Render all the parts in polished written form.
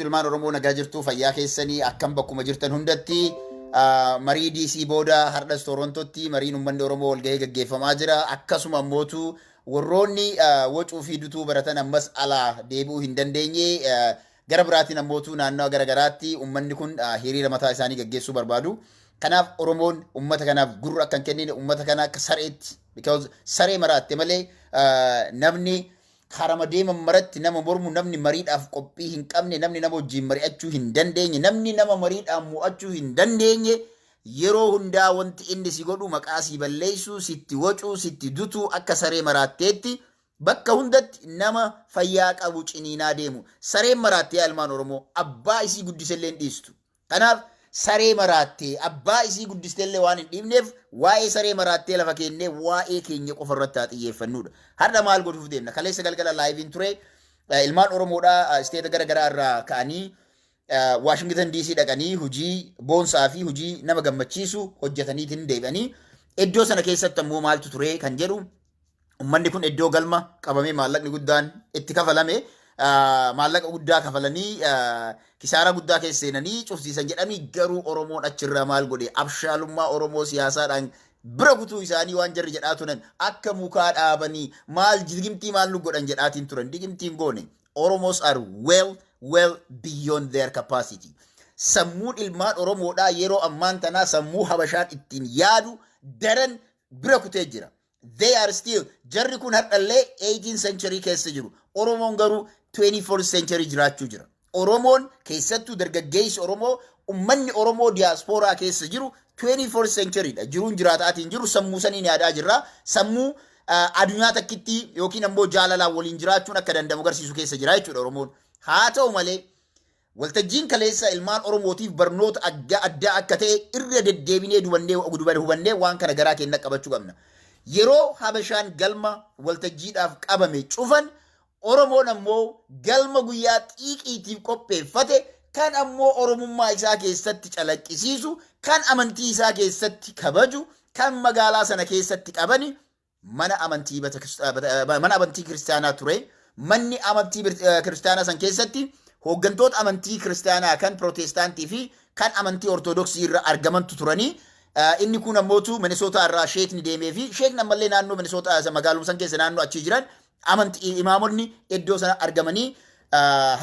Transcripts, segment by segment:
jirtu ilmaan Oromoo nagaa jirtu fayyaa keessanii akkam bakkuma jirtan hundatti marii DC booda hardhas Torontootti mariin uummanni Oromoo walgahii gaggeeffamaa jira akkasuma mootu warroonni wacuu fi dutuu baratan ammas alaa deebi'uu hin dandeenye gara biraatiin ammootu naannoo garagaraatti uummanni kun hiriira mataa isaanii gaggeessuu barbaadu. Kanaaf Oromoon uummata kanaaf gurra kan kennine uummata kana akka sareetti because saree maraatte malee namni harama deeman maratti nama mormu namni mariidhaaf qophii hin qabne namni nama wajjin mari'achuu hin dandeenye namni nama mariidhaan mo'achuu hin dandeenye yeroo hundaa wanti inni si godhu maqaa si balleessuu sitti wacuu sitti dutuu akka saree maraatteetti bakka hundatti nama fayyaa qabu ciniinaa deemu sareen maraattee ilmaan Oromoo abbaa isii guddisellee dhiistu. Kanaaf saree maraattee abbaa isii guddistellee waan hin dhiibneef waa'ee saree maraattee lafa kennee waa'ee keenya qofa irratti haa xiyyeeffannudha. Har'a maal godhuuf deemna? Kaleessa galgala laayiviin ture ilmaan Oromoodhaa isteeta garaagaraa irraa ka'anii Washington DC dhaqanii hojii boonsaa fi hojii nama gammachiisu hojjetaniitiin deebi'anii iddoo sana keessatti ammoo maaltu ture kan jedhu ummanni kun iddoo galma qabamee maallaqni guddaan itti kafalame maallaqa guddaa kafalanii kisaara guddaa keessa seenanii cufsiisan jedhanii garuu Oromoon achirraa maal godhe abshaalummaa Oromoo siyaasaadhaan bira kutuu isaanii waan jarri jedhaa turan akka mukaa dhaabanii maal digimtii maal nu godhan jedhaatiin turan digimtiin goone Oromos are well beyond their capacity. Sammuun ilmaan Oromoodhaa yeroo ammaan tanaa sammuu Habashaan ittiin yaadu daran bira kutee jira. They are still jarri kun hardhallee 18th century keessa jiru. Oromoon garuu 24th century jiraachuu jira. Oromoon keessattuu dargaggeessi Oromoo ummanni Oromoo diasporaa keessa jiru 24th century dha. Jiruun jiraataatiin jiru sammuu saniin yaadaa jirra. Sammuu addunyaa takkitti yookiin ammoo jaalalaan waliin jiraachuun akka danda'amu agarsiisu keessa jira jechuudha Oromoon. Haa ta'u malee waltajjiin kaleessa ilmaan Oromootiif barnoota adda akka ta'e irra deddeebinee hubannee waan kana garaa keenya qabachuu qabna. Yeroo Habashaan galma waltajjiidhaaf qabame cufan Oromoon ammoo galma guyyaa xiiqiitiif qopheeffate kan ammoo Oromummaa isaa keessatti calaqqisiisu kan amantii isaa keessatti kabaju kan magaalaa sana keessatti qabani mana amantii kiristaanaa ture manni amantii kiristaanaa san keessatti hooggantoota amantii kiristaanaa kan pirootestaantii fi kan amantii ortodoksii irra argamantu turanii inni kun ammootu Minnesota irraa sheekni deemee fi sheekni ammallee naannoo Minnesota magaaluma san keessa naannoo achi jiran amantii imaamonni iddoo sana argamanii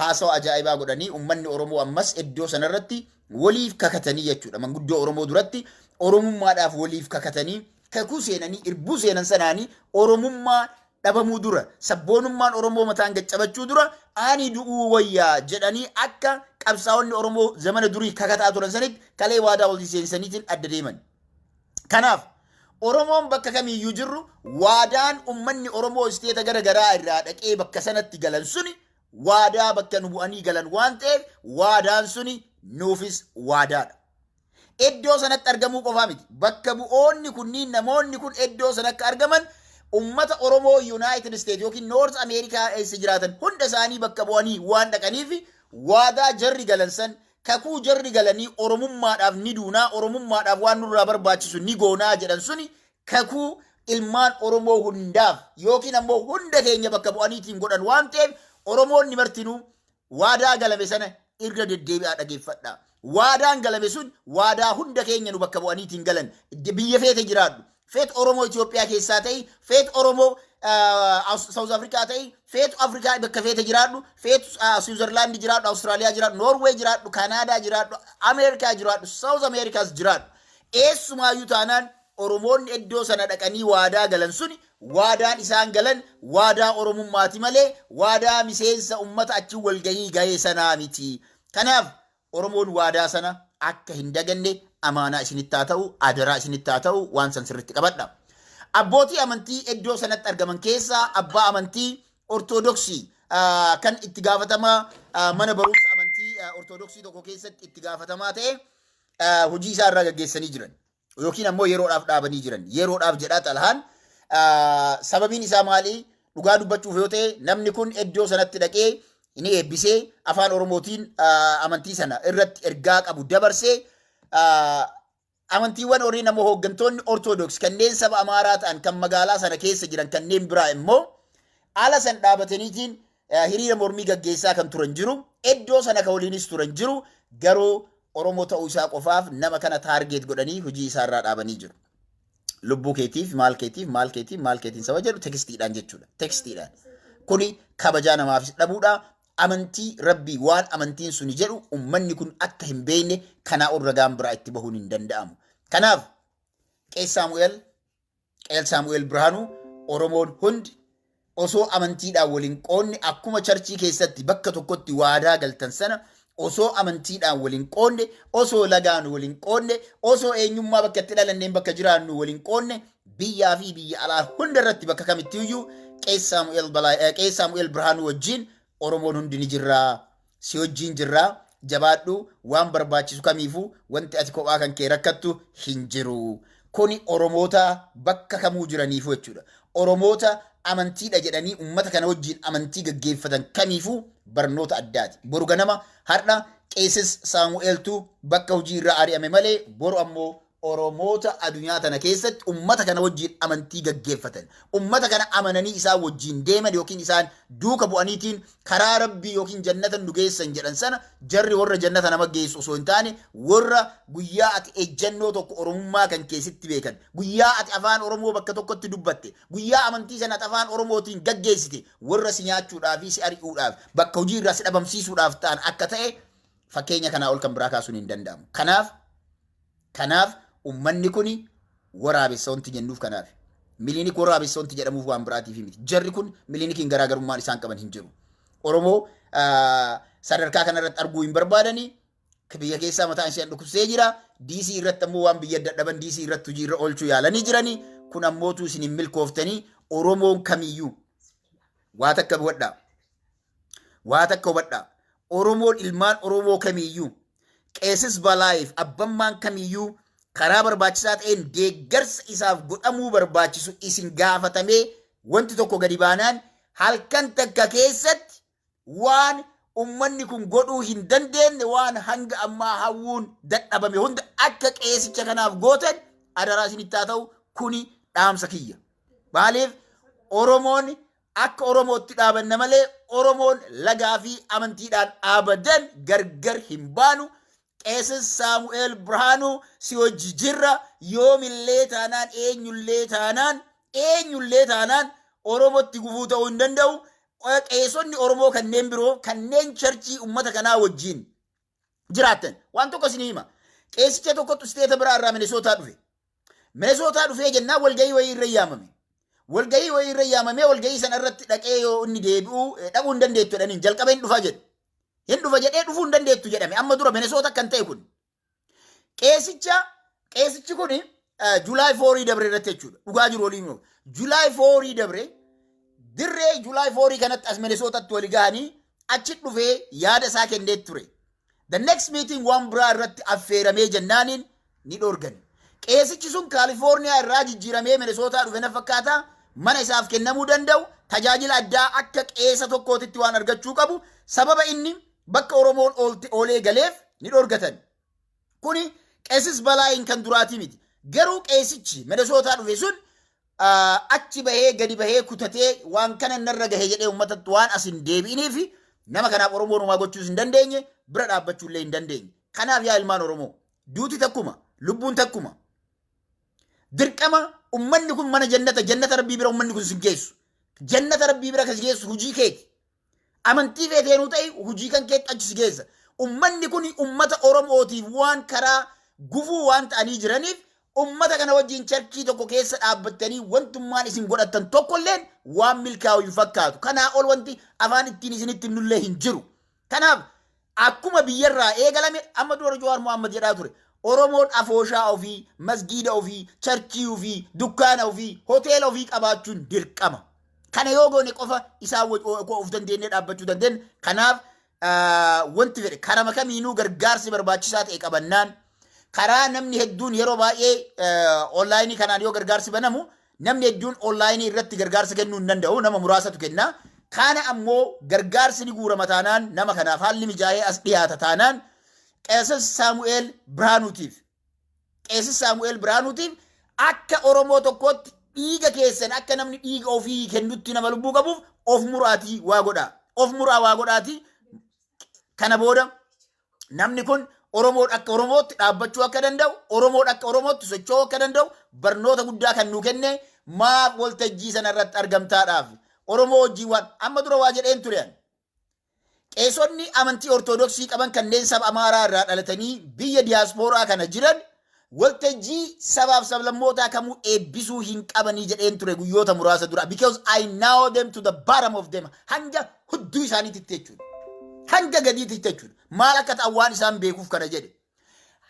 haasawa ajaa'ibaa godhanii ummanni Oromoo ammas iddoo sana irratti waliif kakatanii jechuudha. Manguddoo Oromoo duratti Oromummaadhaaf waliif kakatanii kakuu seenanii irbuu seenan sanaanii Oromummaa dhabamuu dura sabboonummaan Oromoo mataan gaccabachuu dura ani du'uu wayyaa jedhanii akka qabsaa'onni Oromoo zamana durii kakataa turan sanitti kalee waadaa wal seensaniitiin adda deeman. Kanaaf Oromoon bakka kamiyyuu jirru waadaan ummanni Oromoo isteeta garaagaraa irraa dhaqee bakka sanatti galan suni waadaa bakka nu bu'anii galan waan ta'eef waadaan suni nuufis waadaadha. Iddoo sanatti argamuu qofaa miti. Bakka bu'oonni kunniin namoonni kun iddoo sanatti argaman ummata Oromoo United States yookiin North America eessa jiraatan hunda isaanii bakka bu'anii waan dhaqaniif waadaa jarri galan san kakuu jarri galanii Oromummaadhaaf ni duunaa Oromummaadhaaf waan nurraa barbaachisu ni goonaa jedhan suni kakuu ilmaan Oromoo hundaaf yookiin ammoo hunda keenya bakka bu'aniitiin godhan waan ta'eef Oromoonni martinuu waadaa galame sana irra deddeebi'aa dhageeffadha. Waadaan galame sun waadaa hunda keenya nu bakka bu'aniitiin galan biyya feete jiraadhu. Feet Oromoo Itoophiyaa keessaa ta'e, feet Oromoo South Africa ta'e, feet Afrikaa bakka feete jiraadhu, feet Switzerland jiraadhu, Austraaliyaa jiraadhu, Norway jiraadhu, Canada jiraadhu, Amerikaa jiraadhu, South Americaas jiraadhu. Eessumaayuu taanaan Oromoonni iddoo sana dhaqanii waadaa galan suni waadaan isaan galan waadaa Oromummaati malee waadaa miseensa ummata achi walgahii gahee sanaa miti. Kanaaf Oromoon waadaa sana akka hin daganne amaanaa isinitti haa ta'u adaraa isinitti haa ta'u waan san sirriitti qabadha. Abbootii amantii iddoo sanatti argaman keessaa abbaa amantii ortodoksii kan itti gaafatamaa mana barumsa amantii ortodoksii tokko keessatti itti gaafatamaa ta'e hojii isaa irraa gaggeessanii jiran yookiin ammoo yeroodhaaf dhaabanii jiran yeroodhaaf jedhaa xalahaan sababiin isaa maali dhugaa dubbachuuf yoo ta'e namni kun iddoo sanatti dhaqee inni eebbisee afaan Oromootiin amantii sana irratti ergaa qabu dabarsee amantiiwwan horii namoo hooggantoonni ortodoks kanneen saba Amaaraa ta'an kan magaalaa sana keessa jiran kanneen biraa immoo ala san dhaabataniitiin hiriira mormii gaggeessaa kan turan jiru eddoo sana ka waliinis turan jiru garuu Oromoo ta'uu isaa qofaaf nama kana taargeet godhanii hojii isaarraa dhaabanii jiru. Lubbuu keetiif maal keetiif maal keetiif maal keetiin saba jedhu tekstiidhaan jechuudha. Tekstiidhaan. Kuni kabajaa namaafis dhabuudha. Amantii rabbii waan amantiin suni jedhu ummanni kun akka hin beekne kanaa ol ragaan biraa itti bahuun hin danda'amu. Kanaaf qees Saamu'eel Birhaanuu Oromoon hundi osoo amantiidhaan waliin qoonne akkuma charchii keessatti bakka tokkotti waadaa galtan sana osoo amantiidhaan waliin qoonne osoo lagaan waliin qoonne osoo eenyummaa bakka itti dhalanneen bakka jiraannu waliin qoonne biyyaa fi biyya alaa hunda irratti bakka kamittiyyuu qees Saamu'eel Birhaanuu wajjin Oromoon hundi ni jirraa, si wajjin jirraa, jabaadhu waan barbaachisu kamiifuu wanti ati kophaa kan kee rakkattu hin jiru. Kuni Oromoota bakka kamuu jiraniifu jechuudha. Oromoota amantiidha jedhanii ummata kana wajjin amantii gaggeeffatan kamiifuu barnoota addaati. Boru ganama har'a qees Saamu'eeltu bakka hojii irraa ari'ame malee boru ammoo Oromoota addunyaa tana keessatti ummata kana wajjin amantii gaggeeffatan. Ummata kana amananii isaan wajjin deeman yookiin isaan duuka bu'aniitiin karaa rabbii yookiin jannata nu geessan jedhan sana jarri warra jannata nama geessu osoo hin taane warra guyyaa ati ejjennoo tokko Oromummaa kan keessatti beekan. Guyyaa ati afaan Oromoo bakka tokkotti dubbatte. Guyyaa amantii sana ati afaan Oromootiin gaggeessite warra si nyaachuudhaaf si ari'uudhaaf bakka hojii irraa si dhabamsiisuudhaaf ta'an akka ta'e fakkeenya kanaa ol kan biraa kaasuun hin danda'amu. Kanaaf ummanni kuni waraabessa wanti jennuuf kanaaf. Miliinik waraabessa wanti jedhamuuf waan biraatiif miti. Jarri kun miliinikiin garaagarummaan isaan qaban hin jiru. Oromoo sadarkaa kanarratti arguu hin barbaadanii biyya keessaa mataan isheen dhukkubsee jira. DC irratti ammoo waan biyya dadhaban DC irratti hojii irra oolchuu yaalanii jiranii. Kun ammootu isin hin milkooftanii Oromoon kamiyyuu waa takka hubadhaa. Waa takka hubadhaa. Oromoon ilmaan Oromoo kamiyyuu qeesis balaayiif abbammaan kamiyyuu karaa barbaachisaa ta'een deeggarsa isaaf godhamuu barbaachisu isin gaafatamee wanti tokko gadi baanaan halkan takka keessatti waan ummanni kun godhuu hin dandeenye waan hanga ammaa hawwuun dadhabame hunda akka qeesicha kanaaf gootan adaraa isinitti haa ta'u kuni dhaamsa kiyya. Maaliif Oromoon akka Oromootti dhaabanna malee Oromoon lagaa fi amantiidhaan abadan gargar hin baanu. Qees Saamu'eel Birhaanuu si wajji jirra yoomillee taanaan eenyullee taanaan Oromootti gufuu ta'uu hin danda'u. Qeesonni Oromoo kanneen biroo kanneen charchii ummata kanaa wajjin jiraatan waan tokko isin hima. Qeesicha tokkotu isteeta biraa irraa Minesootaa dhufe. Minesootaa dhufee jennaan walgahii wayii irra yaamame. Walgahii wayii irra yaamamee walgahii sana irratti dhaqee yoo inni deebi'u dhabuu hin dandeettu jedhaniin jalqaba hin dhufaa jedhu. Hin dhufa jedhee dhufuu hin dandeettu jedhame amma dura Minesoota kan ta'e kun. Qeesichi kun Juulaay 4 dabre irratti jechuudha. Dhugaa jiru waliin jiru. Juulaay 4 dabre dirree Juulaay 4 kanatti as Minesootatti wali gahanii achi dhufee yaada isaa kennee ture. The next meeting waan biraa irratti affeeramee jennaaniin ni dhorgan. Qeesichi sun Kaalifoorniyaa irraa jijjiiramee Minesootaa dhufe na fakkaata mana isaaf kennamuu danda'u tajaajila addaa akka qeesa tokkootitti waan argachuu qabu sababa inni bakka Oromoon oolee galeef ni dhorgatan. Kuni qeesis balaayin kan duraatii miti. Garuu qeesichi Minesootaa dhufe sun achi bahee gadi bahee kutatee waan kana narra gahee jedhee uummatatti waan as hin deebi'iniif nama kanaaf Oromoon homaa gochuus hin dandeenye bira dhaabbachuullee hin dandeenye. Kanaaf yaa ilmaan Oromoo duuti takkuma lubbuun takkuma. Dirqama ummanni kun mana jannata rabbii bira ummanni kun sin geessu. Jannata rabbii bira kas geessu hujii keeti. Amantii feeteenuu ta'e hujii kan keetti achi si geessa. Ummanni kun ummata Oromootiif waan karaa gufuu waan ta'anii jiraniif ummata kana wajjin charchii tokko keessa dhaabbattanii wantummaan isin godhattan tokkolleen waan milkaa'u hin fakkaatu. Kanaa ol wanti afaan ittiin isinitti nullee hin jiru. Kanaaf akkuma biyyarraa eegalame amma dura Jawaar Mohamed jedhaa ture. Oromoon afooshaa ofii, masgiida ofii, charchii ofii, dukkaana ofii, hoteela ofii qabaachuun dirqama. Kana yoo goone qofa isaan of dandeenyee dhaabbachuu dandeenya. Kanaaf wanti fedhe karama kamiinuu gargaarsi barbaachisaa ta'e qabannaan karaa namni hedduun yeroo baay'ee onlaayinii kanaan yoo gargaarsi banamu namni hedduun onlaayinii irratti gargaarsa kennuu hin danda'u nama muraasatu kenna. Kana ammoo gargaarsi ni guurama taanaan nama kanaaf haalli mijaa'ee as dhiyaata taanaan qeesis Saamu'eel Birhaanuutiif akka Oromoo tokkotti dhiiga keessan akka namni dhiiga ofii kennutti nama lubbuu qabuuf of muraatii waa godhaa. Of muraa waa godhaatii Kana booda namni kun Oromoon akka Oromootti dhaabbachuu akka danda'u, Oromoon akka Oromootti socho'uu akka danda'u barnoota guddaa kan nu kenne maaf waltajjii sana irratti argamtaadhaaf Oromoo wajjin waan amma dura waa jedheen tureen. Qeesonni amantii Ortodoksii qaban kanneen saba Amaaraa irraa dhalatanii biyya diyaaspooraa kana jiran waltajjii sabaaf sablammootaa kamuu eebbisuu hin qabanii jedheen ture guyyoota muraasa dura. Because I know them to the bottom of them. Hanga hudduu isaaniitti jechuudha. Hanga gadiitti jechuudha. Maal akka ta'an waan isaan beekuuf kana jedhe.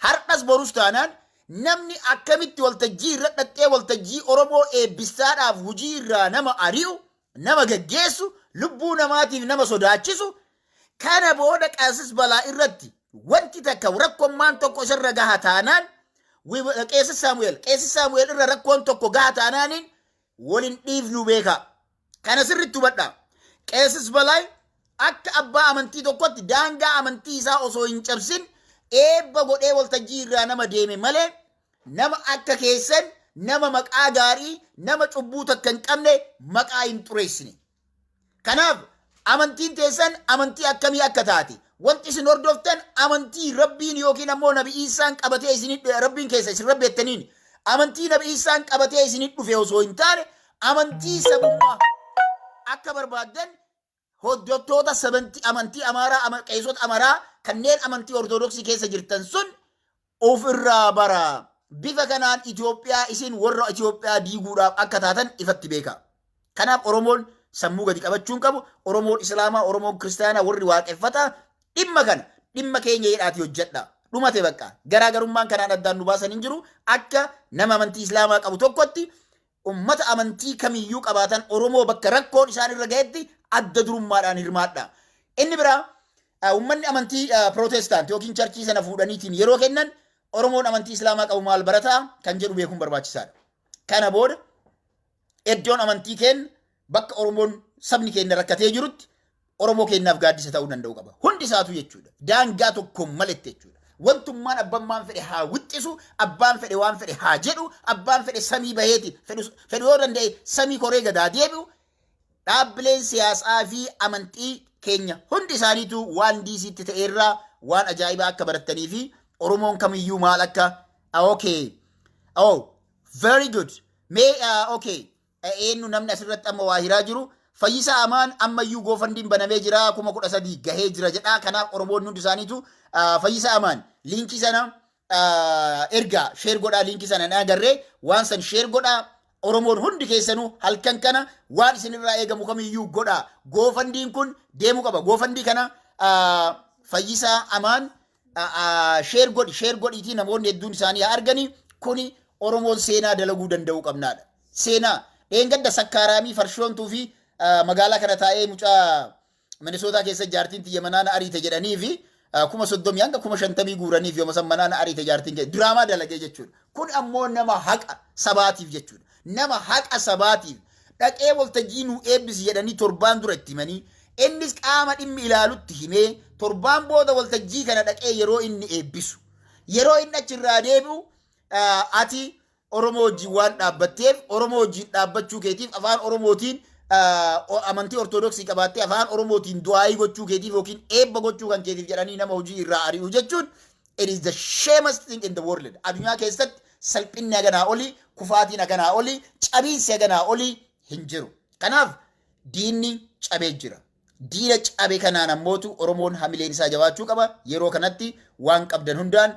Har'as borus taanaan namni akkamitti waltajjii irra dhattee waltajjii Oromoo eebbisaadhaaf hujii irraa nama ari'u, nama gaggeessu, lubbuu namaatiif nama sodaachisu, kana booda qaasis balaa irratti wanti takka rakkoommaan tokko isarra gaha taanaan qeesi Saamu'eel irra rakkoon tokko gaha taanaaniin waliin dhiifnu beeka. Kana sirriitti hubadhaa. Qeesis balaa akka abbaa amantii tokkotti daangaa amantii isaa osoo hin cabsin eebba godhee waltajjii irraa nama deeme malee nama akka keessan nama maqaa gaarii nama cubbuu takka hin qabne maqaa hin xureessine. Kanaaf amantiin teessan amantii akkamii akka taate wanti isin hordoftan amantii rabbiin yookiin ammoo nabi Iisaan qabatee isin rabbiin keessa isin rabbeettaniin amantii nabi Iisaan qabatee isin dhufe osoo hin taane amantii sabummaa akka barbaaddan hordoftoota amantii Amaaraa qeesota Amaaraa kanneen amantii Ortodoksii keessa jirtan sun ofirraa bara. Bifa kanaan Itoophiyaa isin warra Itoophiyaa diiguudhaaf akka taatan ifatti beeka. Kanaaf Oromoon sammuu gadi qabachuun qabu, Oromoon Islaamaa, Oromoon Kiristaanaa warri waaqeffataa dhimma kana dhimma keenya jedhaati hojjedha. Dhumate bakka garaagarummaan kanaan addaan nu baasan hin jiru. Akka nama amantii Islaamaa qabu tokkotti ummata amantii kamiyyuu qabaatan Oromoo bakka rakkoon isaan irra gahetti adda durummaadhaan hirmaadha. Inni biraa ummanni amantii Protestant yookiin charchii sana fuudhaniitiin yeroo kennan Oromoon amantii Islaamaa qabu maal barataa kan jedhu beekuun barbaachisaadha. Kana booda iddoon amantii keenya bakka Oromoon sabni keenya rakkatee jirutti Oromoo keenyaaf gaaddisa ta'uu danda'u qaba. Hundi isaatu jechuudha. Daangaa tokkoon maletti jechuudha. Wantummaan abbaan fedhe haa wixxisu, abbaan fedhe waan fedhe haa jedhu, abbaan fedhe samii baheeti fedhu yoo danda'e samii koree gadaa deebi'u. Dhaabbileen siyaasaa fi amantii keenya hundi isaaniitu waan diisiitti ta'eerraa waan ajaa'ibaa akka baratanii fi Oromoon kamiyyuu maal akka very good. Eenyu namni asirratti amma waa hiraa jiru Fayyisaa Amaan ammayyuu goofandiin banamee jira 13,000 gahee jira jedha. Kanaaf Oromoon hundi isaaniitu Fayyisaa Amaan liinkii sana ergaa sheer godhaa liinkii sana agarree waan san sheer godhaa. Oromoon hundi keessanuu halkan kana waan isinirraa eegamu kamiyyuu godhaa. Goofandiin kun deemuu qaba. Goofandii kana Fayyisaa Amaan sheer godhiitii namoonni hedduun isaanii haa arganii. Kuni Oromoon seenaa dalaguu danda'uu qabnaadha. Seenaa dheengadda sakkaaramii farshoontuu fi magaalaa kana taa'ee mucaa Minisootaa keessa jaartiin tiyya manaana ariite jedhanii fi 30 hanga 50 guuraniif yooma san manaana ariite jaartiin kee diraamaa dalagee jechuudha. Kun ammoo nama haqa sabaatiif jechuudha. Nama haqa sabaatiif dhaqee waltajjii nu eebbisi jedhanii torbaan dura itti himanii innis qaama dhimmi ilaalutti himee torbaan booda waltajjii kana dhaqee yeroo inni eebbisu yeroo inni achirraa deebi'u ati Oromoo wajjin waan dhaabbatteef Oromoo wajjin dhaabbachuu keetiif afaan Oromootiin amantii Ortodoksii qabaattee afaan Oromootiin du'aayii gochuu keetiif yookiin eebba gochuu kan keetiif jedhanii nama hojii irraa ari'u jechuun it is the shamest thing in the world. Addunyaa keessatti salphinni haganaa olii, kufaatiin haganaa olii, cabiinsi haganaa olii hin jiru. Kanaaf diinni cabee jira. Diina cabe kanaan ammootu Oromoon hamileen isaa jabaachuu qaba. Yeroo kanatti waan qabdan hundaan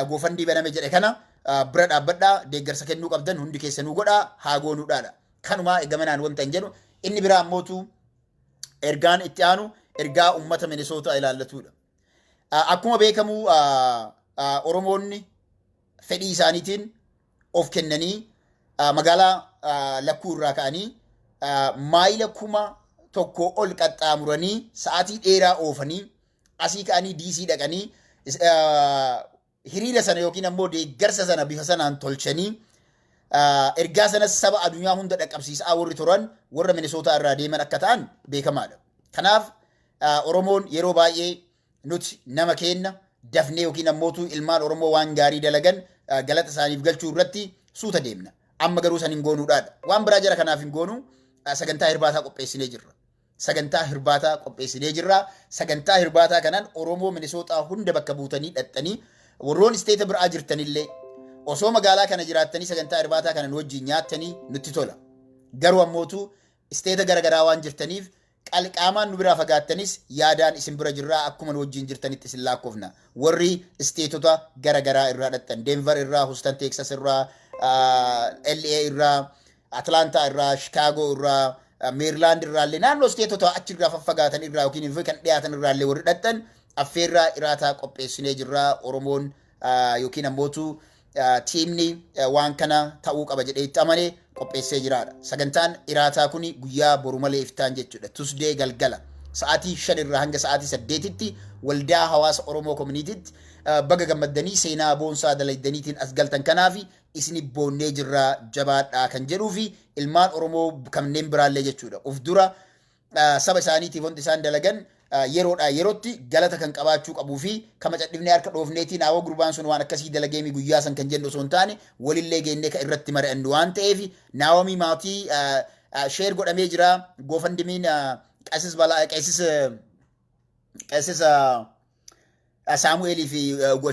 goofandii baname jedhe kana bira dhaabbadhaa deeggarsa kennuu qabdan hundi keessanuu godhaa haa goonuudhaadha. Kanumaa eegamanaan wanta hin jedhu inni biraa ammootu ergaan itti aanu ergaa ummata Minisootaa ilaallatudha. Akkuma beekamu Oromoonni fedhii isaaniitiin of kennanii magaalaa lakkuu irraa ka'anii maayila 1,000 ol qaxxaamuranii sa'aatii dheeraa oofanii asii ka'anii diisii dhaqanii hiriira sana yookiin ammoo deeggarsa sana bifa sanaan tolchanii ergaa sanas saba addunyaa hunda dhaqqabsiisaa warri turan warra Minisootaa irraa deeman akka ta'an beekamaadha. Kanaaf Oromoon yeroo baay'ee nuti nama kenna dafnee yookiin ammootu ilmaan Oromoo waan gaarii dalagan galata isaaniif galchuu irratti suuta deemna. Amma garuu san hin goonuudhaadha. Waan biraa jara kanaaf hin goonu sagantaa irbaataa qopheessinee jirra. sagantaa hirbaataa qopheessinee jirra. Sagantaa hirbaataa kanaan Oromoo Minisootaa hunda bakka buutanii dhaxxanii warroon isteeta biraa jirtanillee osoo magaalaa kana jiraattanii sagantaa hirbaataa kanan wajjin nyaattanii nutti tola. Garuu ammootu isteeta garagaraa waan jirtaniif qalqaamaan nu biraa fagaattanis yaadaan isin bira jirraa akkuma nu wajjin jirtanitti isin lakkoofna. Warri isteetota garagaraa irraa dhaxxan Denver irraa, Houston Texas irraa, LA irraa, Atlanta irraa, Chicago irraa, Maryland irraa illee naannoo isteetota achi irraa faffagaatan irraa yookiin kan dhiyaatan irraa illee warri dhaxxan affeerraa iraataa qopheessinee jirraa. Oromoon yookiin ammootu tiimni waan kana ta'uu qaba jedhee itti amanee qopheessee jiraadha. Sagantaan iraataa kuni guyyaa boru malee iftaan jechuudha. Tuesday galgala sa'aatii 5 irraa hanga sa'aatii 8tti waldaa hawaasa Oromoo communitytti baga gammaddanii seenaa boonsaa dalaydaniitiin as galtan kanaafi isini boonnee jirraa jabaadhaa kan jedhuu fi ilmaan Oromoo kanneen biraallee jechuudha. Uf dura saba isaaniitiif wanti isaan dalagan yeroodhaa yerootti galata kan qabaachuu qabuu fi kama cadhifnee harka dhoofneetiin hawa gurbaan sun waan akkasii dalageemi guyyaa san kan jennu osoo hin taane walillee geennee kan irratti mari'annu waan ta'eef naawamii maatii sheer godhamee jira. Goofandimiin qeesis Saamu'eelii fi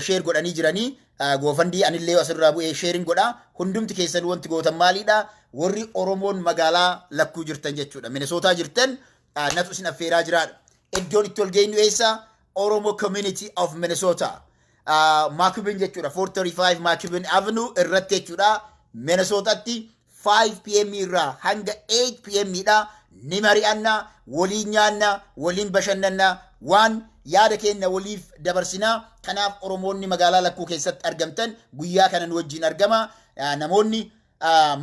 sheer godhanii jiranii goofandii anillee asirraa bu'ee sheerin godha. Hundumti keessan wanti gootan maalidha? Warri Oromoon magaalaa lakkuu jirtan jechuudha. Minisootaa jirtan natu isin affeeraa jiraadha. Iddoon itti ol geenyu eessa? Oromo Community of Minnesota. Maakubin jechuudha. 435 Maakubin Avenue irratti jechuudha. Minnesotatti 5 PM irraa hanga 8 PM dha. Ni mari'anna, waliin nyaanna, waliin bashannanna, waan yaada keenya waliif dabarsinaa. Kanaaf Oromoonni magaalaa lakkuu keessatti argamtan guyyaa kanan wajjin argama. Namoonni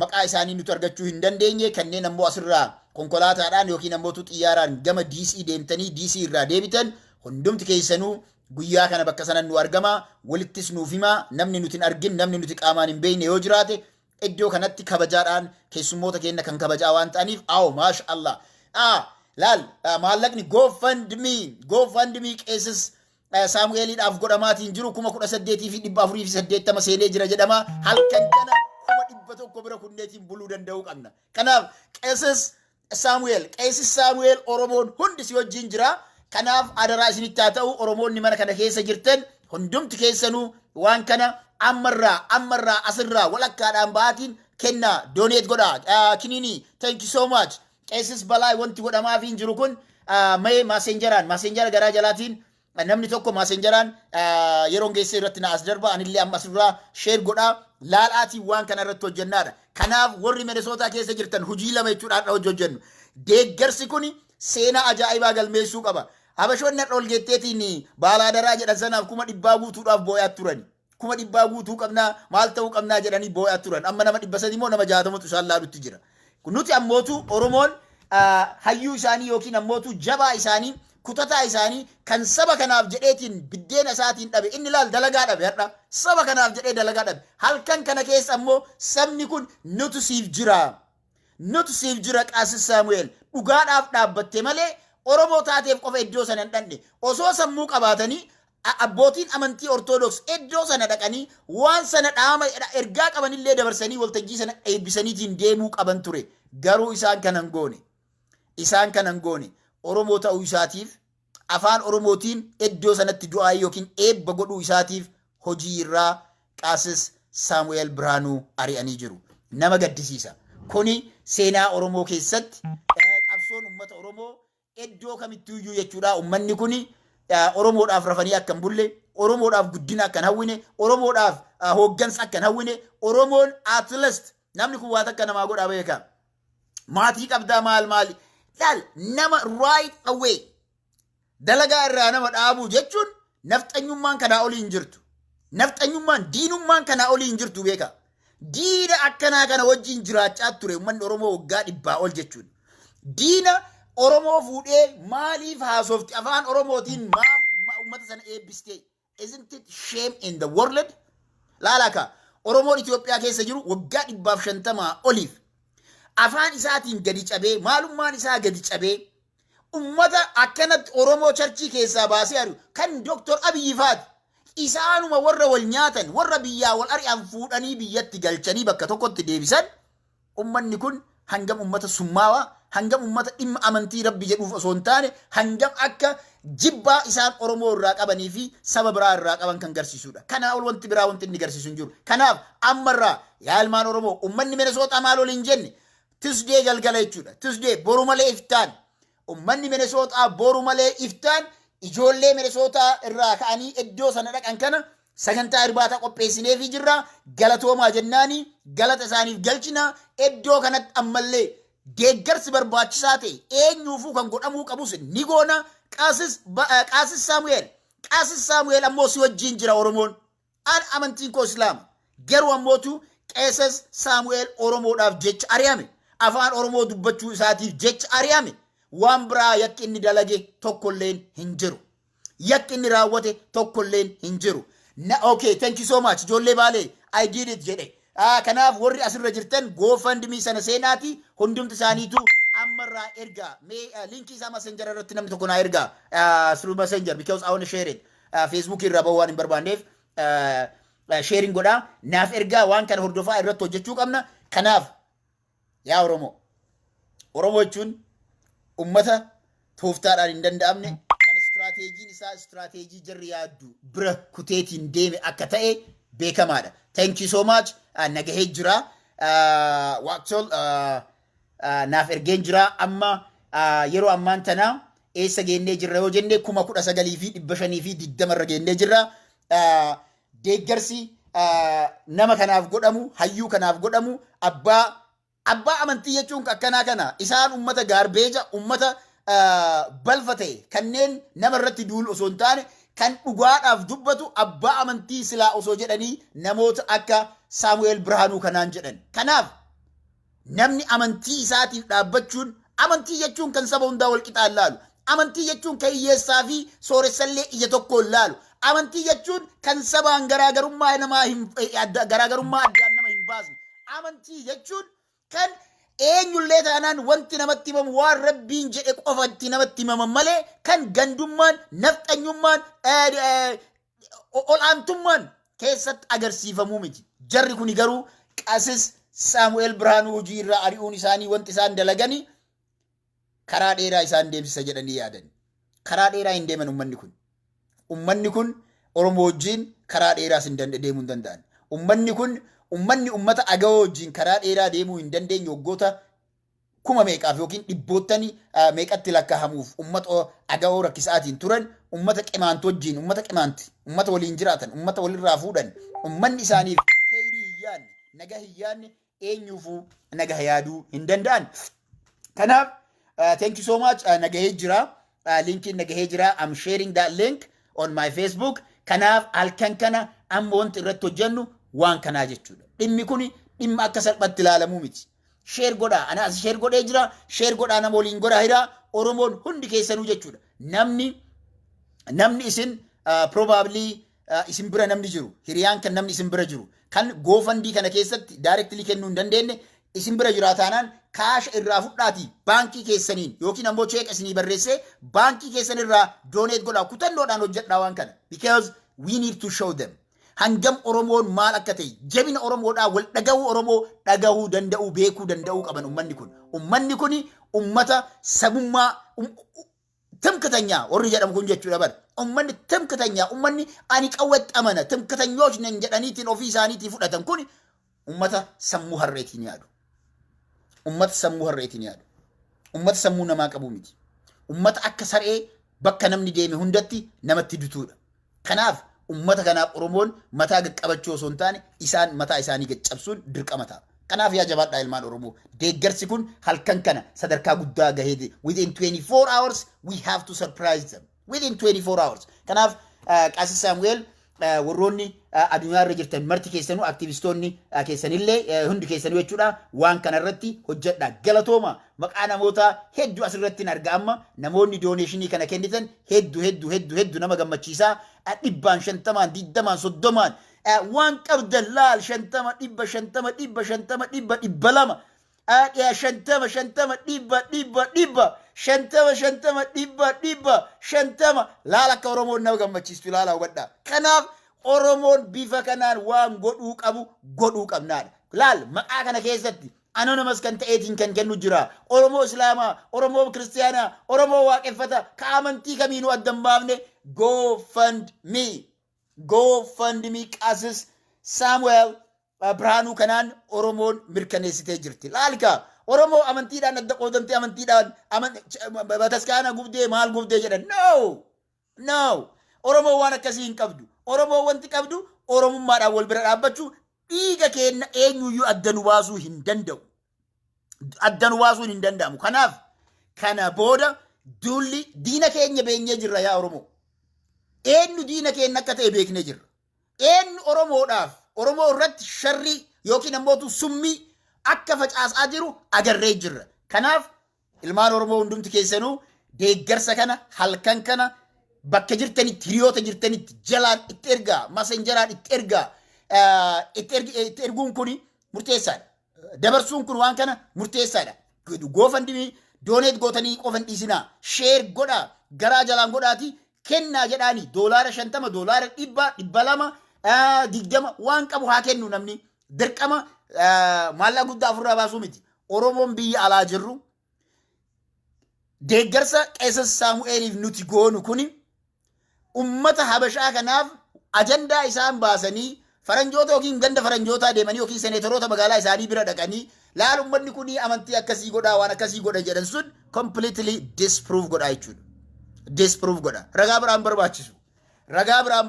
maqaa isaanii nuti argachuu hin dandeenye kanneen ammoo asirraa konkolaataadhaan yookiin ammoo xiyyaaraan gama DC deemtanii DC irraa deebitan hundumti keessanuu guyyaa kana bakka sanan nu argama. Walittis nuuf hima. Namni nuti hin argin, namni nuti qaamaan hin beekne yoo jiraate iddoo kanatti kabajaadhaan keessummoota keenya kan kabajaa waan ta'aniif maasha Allah. Laal maallaqni GoFundMe qeesis Saamu'eeliidhaaf godhamaatiin jiru 18,480 seenee jira jedhama. Halkan kana 100 bira kunneetiin buluu danda'uu qabna. Kanaaf qeesis Saamu'eel Oromoon hundi si wajjin jira. Kanaaf adaraa isinitti haa ta'u Oromoonni mana kana keessa jirtan hundumti keessanuu waan kana ammarraa asirraa walakkaadhaan ba'aatiin kennaa donate godhaa. Kiniini thank you so much. Qeesis balaa wanti godhamaafiin jiru kun maasenjaraan garaa jalaatiin namni tokko maasenjaraan yeroon geessee irratti na as darba anillee amma asirraa sheer godhaa laalaatiin waan kana irratti hojjennaadha. Kanaaf warri Minisootaa keessa jirtan hojii lama jechuudhaan hojjennu. Deeggarsi kun seenaa ajaa'ibaa galmeessuu qaba. Habashoonni har'a ol geetteetiin baalaadaraa jedhan sanaaf 100 guutuudhaaf boo'aa turan. 100 guutuu qabnaa maal ta'uu qabnaa jedhanii boo'aa turan. Amma nama 300 immoo nama 60 isaan laalutti jira. Nuti ammootu Oromoon hayyuu isaanii yookiin ammootu jabaa isaanii kutataa isaanii kan saba kanaaf jedheetiin biddeena isaatiin dhabe inni laal dalagaa dhabe har'a saba kanaaf jedhee dalagaa dhabe. Halkan kana keessa ammoo sabni kun nutu siif jira Qaasis Saamu'eel dhugaadhaaf dhaabbatte malee Oromoo taateef qofa iddoo sana hin dhanne osoo sammuu qabaatanii abbootiin amantii Ortodoks iddoo sana dhaqanii waan sana dhaama ergaa qabanillee dabarsanii waltajjii sana eebbisaniitiin deemuu qaban ture. Garuu isaan kanan goone Oromoo ta'uu isaatiif afaan Oromootiin iddoo sanatti du'aa yookiin eebba godhuu isaatiif hojii irraa Qaasis Saamu'eel Birhaanuu ari'anii jiru. Nama gaddisiisa. Kuni seenaa Oromoo keessatti qabsoon uummata Oromoo iddoo kamittiyyuu jechuudha. Uummanni kuni Oromoodhaaf rafanii akka hin bulle, Oromoodhaaf guddina akka hin hawwine, Oromoodhaaf hooggansa akka hin hawwine, Oromoon at least namni kun waan akka namaa godhaa beeka. Maatii qabdaa maali? Laal nama right away dalagaa irraa nama dhaabuu jechuun nafxanyummaan kanaa olii hin jirtu. Diinummaan kanaa olii hin jirtu beeka. Diina akkanaa kana wajjin jiraachaa ture uummanni Oromoo waggaa 100 ol jechuudha. Diina Oromoo fuudhee maaliif haasofti afaan Oromootiin uummata sana eebbistee? Isn't it shame in the world? Laalaka Oromoon Itoophiyaa keessa jiru waggaa 150 oliif afaan isaatiin gadi cabee maalummaan isaa gadi cabee ummata akkanatti Oromoo charchii keessaa baasee jiru kan Dr. Abiyyi faati isaanuma warra wal nyaatan warra biyyaa wal ari'an fuudhanii biyyatti galchanii bakka tokkotti deebisan ummanni kun hangam ummata summaawaa hangam ummata dhimma amantii rabbi jedhuuf osoo hin taane hangam akka jibbaa isaan Oromoo irraa qabanii fi saba biraa irraa qaban kan garsiisudha. Kanaa ol wanti biraa wanti inni garsiisu hin jiru. Kanaaf ammarraa yaa ilmaan Oromoo ummanni Minnesota maal ol hin jenne Tuesday galgala jechuudha. Tuesday boru malee iftaan. Ummanni Minnesota boru malee iftaan ijoollee Minnesota irraa ka'anii iddoo sana dhaqan kana sagantaa irbaata qopheessinee fi jirra galatoomaa jennaani galata isaaniif galchina iddoo kanatti ammallee deeggarsi barbaachisaa ta'e eenyuufuu kan godhamuu qabus ni goona. Qaasis Saamu'eel ammoo si wajjin jira Oromoon. An amantiin koo Islaama. Garuu ammootu qeesas Saamu'eel Oromoodhaaf jecha ari'ame. Afaan Oromoo dubbachuu isaatiif jecha ari'ame. Waan biraa yakki inni dalage tokkolleen hin jiru. Yakki inni raawwate tokkolleen hin jiru. Okay, thank you so much. Ijoollee Baalee, I did it jedhe. Kanaaf warri asirra jirtan GoFundMe sana seenaati hundumti isaaniitu ammarraa ergaa. Linkii isaa messenger irratti namni tokko naa ergaa through messenger because I want to share it. Facebook irraa bahuu waan hin barbaanneef sharing godhaa. Naaf ergaa waan kana hordofaa irratti hojjechuu qabna. Kanaaf yaa Oromoo. Oromoo jechuun ummata tooftaadhaan hin danda'amne kan istirateejiin isaa istirateejii jarri yaaddu bira kuteetiin deeme akka ta'e beekamaadha. Thank you so much. Nagahee jira. Waaqtol naaf ergeen jira. Amma yeroo ammaan tana eessa geennee jirra yoo jenne 19,520 irra geennee jirra. Deeggarsi nama kanaaf godhamu hayyuu kanaaf godhamu abbaa amantii jechuun akkanaa kana isaan ummata gaarbeeja ummata balfa ta'e kanneen nama irratti duulu osoo hin taane kan dhugaadhaaf dubbatu abbaa amantii silaa osoo jedhanii namoota akka Saamu'eel Birhaanuu kanaan jedhan. Kanaaf namni amantii isaatiif dhaabbachuun amantii jechuun kan saba hundaa wal qixaan laalu. Amantii jechuun kan hiyyeessaa fi sooressallee ija tokkoon laalu. Amantii jechuun kan sabaan garaagarummaa addaan nama hin baasne. Amantii jechuun kan eenyullee taanaan wanti namatti himamu waan rabbiin jedhe qofatti namatti himaman malee kan gandummaan nafxanyummaan ol'aantummaan keessatti agarsiifamuu miti. Jarri kuni garuu qaasis Saamu'eel Birhaanuu hojii irraa ari'uun isaanii wanti isaan dalaganii karaa dheeraa isaan deemsisa jedhanii yaadan. Karaa dheeraa hin deeman ummanni kun. Ummanni kun Oromoo wajjin karaa dheeraas hin deemuu hin danda'an. Ummanni ummata agawoo wajjin karaa dheeraa deemuu hin dandeenye waggoota 1,000 yookiin dhibboottanii meeqatti lakkaa'amuuf ummata agawoo rakkisaatiin turan ummata qimaantu wajjin ummata waliin jiraatan ummata walirraa fuudhan ummanni isaaniif khayrii hin yaadne nagaa hin yaadne eenyuufuu nagaa yaaduu hin danda'an. Kanaaf thank you so much. Nagahee jira. Linkiin nagahee jira. I'm sharing that link on my Facebook. Kanaaf halkan kana amma wanti irratti hojjennu waan kanaa jechuudha. Dhimmi kuni dhimma akka salphatti ilaalamuu miti. Share godhaa. Ana as share godhee jira. Share godhaa nama waliin godhaa jira. Oromoon hundi keessanuu jechuudha. Namni isin probably isin bira namni jiru. Hiriyaan kan namni isin bira jiru. Kan GoFundMe kana keessatti directly kennuu hin dandeenye isin bira jiraataanaan kaasha irraa fudhaati baankii keessaniin yookiin ammoo cheeqa isinii barreessee baankii keessan irraa donate godhaa kutannoodhaan hojjedhaa waan kana because we need to show them hangam Oromoon maal akka ta'e jabina Oromoodhaa wal dhagahuu Oromoo dhagahuu danda'uu beekuu danda'uu qaban ummanni kun ummata sabummaa timkatanyaa warri jedhamu kun jechuudha bar ummanni timkatanyaa ummanni ani qawwatti amana timkatanyoos nan jedhaniitiin ofii isaaniitii fudhatan kun ummata sammuu harreetiin yaadu. Ummata sammuu harreetiin yaadu. Ummata sammuu namaa qabu miti. Ummata akka saree bakka namni deeme hundatti namatti dutuudha. Kanaaf ummata kanaaf Oromoon mataa qaqqabachuu osoo hin taane isaan mataa isaanii gaccabsuun dirqama ta'a. Kanaaf yaa jabaadhaa ilmaan Oromoo deeggarsi kun halkan kana sadarkaa guddaa gahee within 24 hours we have to surprise them. Within 24 hours. Kanaaf Qaasis Saamu'eel warroonni addunyaa irra jirtan marti keessanuu aktivistoonni keessanillee hundi keessanuu jechuudha waan kana irratti hojjedhaa galatooma maqaa namoota hedduu asirratti argaa amma namoonni doneeshinii kana kennitan hedduu nama gammachiisaa 150 20 30 waan qabdan laal 50 200 shantama laala akka Oromoon nama gammachiistu laala hubadhaa. Kanaaf Oromoon bifa kanaan waan godhuu qabnaadha. Laal maqaa kana keessatti anonymous kan ta'eetiin kan kennu jira. Oromoo Islaamaa, Oromoo Kiristiyaanaa, Oromoo Waaqeffata, ka amantii kamiinuu addan baafne GoFundMe Qaasis Samuel birhanu kanaan Oromoon mirkaneessitee jirti. Laalika Oromoo amantiidhaan adda qoodamtee amantiidhaan bataskaana gubdee maal gubdee jedhan. No. Oromoo waan akkasii hin qabdu. Oromoo wanti qabdu Oromummaadhaan wal bira dhaabbachuu dhiiga keenya eenyuyyuu addan baasuu hin danda'u. Addan baasuun hin danda'amu. Kanaaf kana booda duulli diina keenya beenyee jirra yaa Oromoo. Eenyu diina keenya akka ta'e beeknee jirra. Eenyu Oromoodhaaf Oromoo irratti sharrii yookiin ammoo summii akka facaasaa jiru agarree jirra. Kanaaf ilmaan Oromoo hundumti keessanuu deeggarsa kana halkan kana bakka jirtanitti hiriyoota jirtanitti jalaan itti ergaa masenjaraan itti ergaa itti erguun kuni murteessaadha. Dabarsuun kun waan kana murteessaadha. GoFundMe dooneet gootanii qofan dhiisinaa sheer godhaa garaa jalaan godhaati kennaa jedhaani $50 $100 $200 waan qabu haa kennu namni dirqama maallaqa guddaa ofirraa baasuu miti. Oromoon biyya alaa jirru deeggarsa qeesi Saamu'eeliif nuti goonu kuni ummata Habashaa kanaaf ajandaa isaan baasanii faranjoota yookiin ganda faranjootaa deemanii yookiin seneetoroota magaalaa isaanii bira dhaqanii laal ummanni kuni amantii akkasii godhaa waan akkasii godha jedhan sun completely disprove godhaa jechuudha. Disprove godha. Ragaa biraan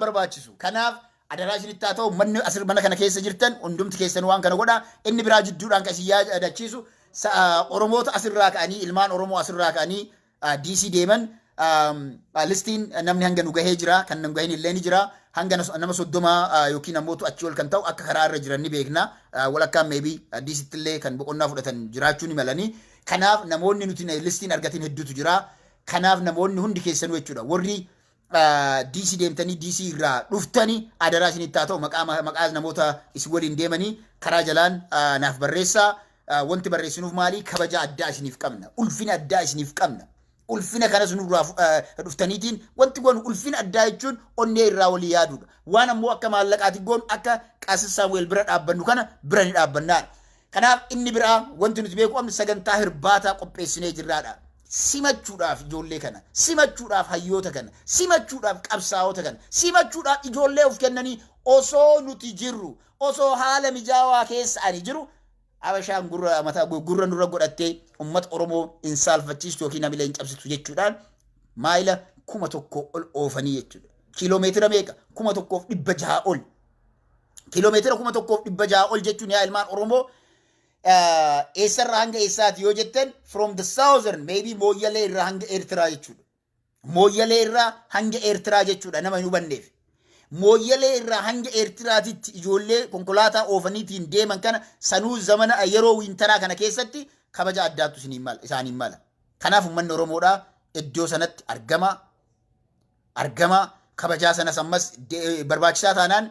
barbaachisu. Kanaaf adaraa isinitti haa ta'u manni asir mana kana keessa jirtan hundumti keessan waan kana godhaa. Inni biraa jidduudhaan kasii yaadachiisu Oromoota asirraa ka'anii ilmaan Oromoo asirraa ka'anii DC deeman listiin namni hanga nu gahee jira kan nu gahin illee ni jira hanga nama 30 yookiin ammoo achi ol kan ta'u akka karaa irra jiran ni beekna walakkaan maybe DCtti illee kan boqonnaa fudhatan jiraachuu ni malanii. Kanaaf namoonni nuti listiin argatin hedduutu jira. Kanaaf namoonni hundi keessanuu jechuudha warri DC deemtanii DC irraa dhuftanii adaraa isinitti haa ta'u maqaa namoota isin waliin deemanii karaa jalaan naaf barreessaa. Wanti barreessinuuf maali kabaja addaa isiniif qabna. Ulfina addaa isiniif qabna. Ulfina kanas nurraa dhuftaniitiin wanti goonu ulfina addaa jechuun onnee irraa walii yaaduudha. Waan ammoo akka maallaqaati goonu akka Qeesi Saamu'eel bira dhaabbannu kana bira ni dhaabbannaa. Kanaaf inni biraa wanti nuti beeku qabnu sagantaa hirbaataa qopheessinee jirraadha. Simachuudhaaf ijoollee kana, simachuudhaaf hayyoota kana, simachuudhaaf qabsaa'ota kana, simachuudhaaf ijoollee of kennanii osoo nuti jirru, osoo haala mijaawaa keessa ani jiru Habashaan gurra nurra godhattee ummata Oromoo insaalfachiistu yookiin namilee hin cabsitu jechuudhaan maayila 1,000 ol oofanii jechuudha. Kiiloomeetira meeqa? 1,600 ol. Kiiloomeetira 1,600 ol jechuun yaa ilmaan Oromoo eessarraa hanga eessaati yoo jettan from the southern maybe Mooyyalee irraa hanga Eertiraa jechuudha. Mooyyalee irraa hanga Eertiraa jechuudha nama hin hubanneef. Mooyyalee irraa hanga Eertiraatitti ijoollee konkolaataa oofaniitiin deeman kana sanuu zamana yeroo wiintaraa kana keessatti kabaja addaattu isaaniin mala. Kanaaf uummanni Oromoodhaa iddoo sanatti argama kabajaa sanas ammas barbaachisaa taanaan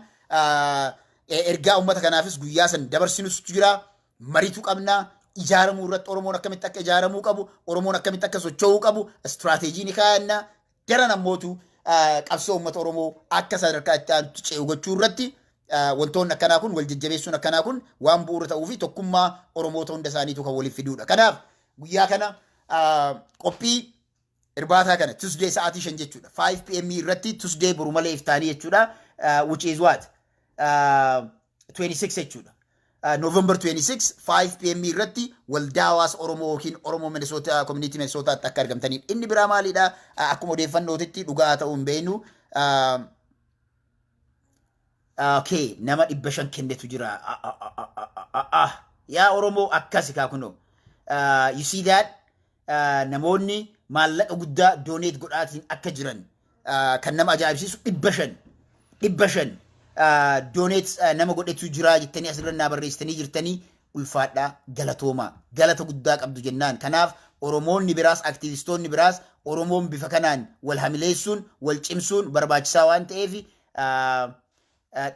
ergaa uummata kanaafis guyyaa san dabarsinus jira. Mariitu qabna ijaaramuu irratti Oromoon akkamitti akka ijaaramuu qabu Oromoon akkamitti akka socho'uu qabu istiraatejii ni kaa'anna daran ammootu qabsoo uummata Oromoo akka sadarkaa itti aantu ce'u gochuu irratti wantoonni akkanaa kun wal jajjabeessuun akkanaa kun waan bu'uura ta'uu fi tokkummaa Oromoota hunda isaaniitu kan waliif fiduudha. Kanaaf guyyaa kana qophii irbaataa kana Tuesday sa'aatii 5 jechuudha 5 PM irratti Tuesday borumalee iftaanii jechuudha which is what 26 jechuudha. November 26 5 PM irratti waldaa hawaasa Oromoo yookiin Oromoo Minnesota community Minnesota akka argamtanii. Inni biraa maalidha akkuma odeeffannootitti dhugaa ta'uu hin beeknu. Okay nama 500 kennetu jira. Yaa Oromoo akkasi kaakunoo. You see that namoonni maallaqa guddaa donate godhaatiin akka jiran kan nama ajaa'ibsiisu 500 donate nama godhetu jira jettanii asirraa barreessitanii jirtanii ulfaadhaa galatoomaa galata guddaa qabdu jennaan. Kanaaf Oromoonni biraas aktivistoonni biraas Oromoon bifa kanaan wal hamileessuun wal cimsuun barbaachisaa waan ta'eef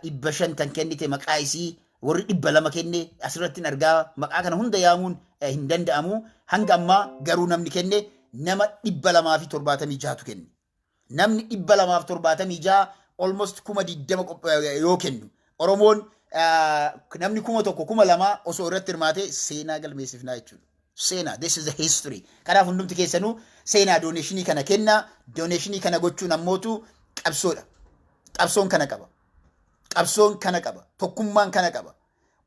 500 kan kennite maqaa isii warri 200 kenne asirratti argaa maqaa kana hunda yaamuun hin danda'amu. Hanga ammaa garuu namni kenne nama 276tu kenne. Namni 276 almost 20 yoo kennu Oromoon namni kuma tokko kuma lama osoo irratti hirmaate seenaa galmeessifnaa jechuudha. Seenaa, this is the history. Kanaaf hundumti keessanuu seenaa dooneeshinii kana kenna. Dooneeshinii kana gochuun ammootu qabsoodha. Qabsoon kana qaba. Qabsoon kana qaba. Tokkummaan kana qaba.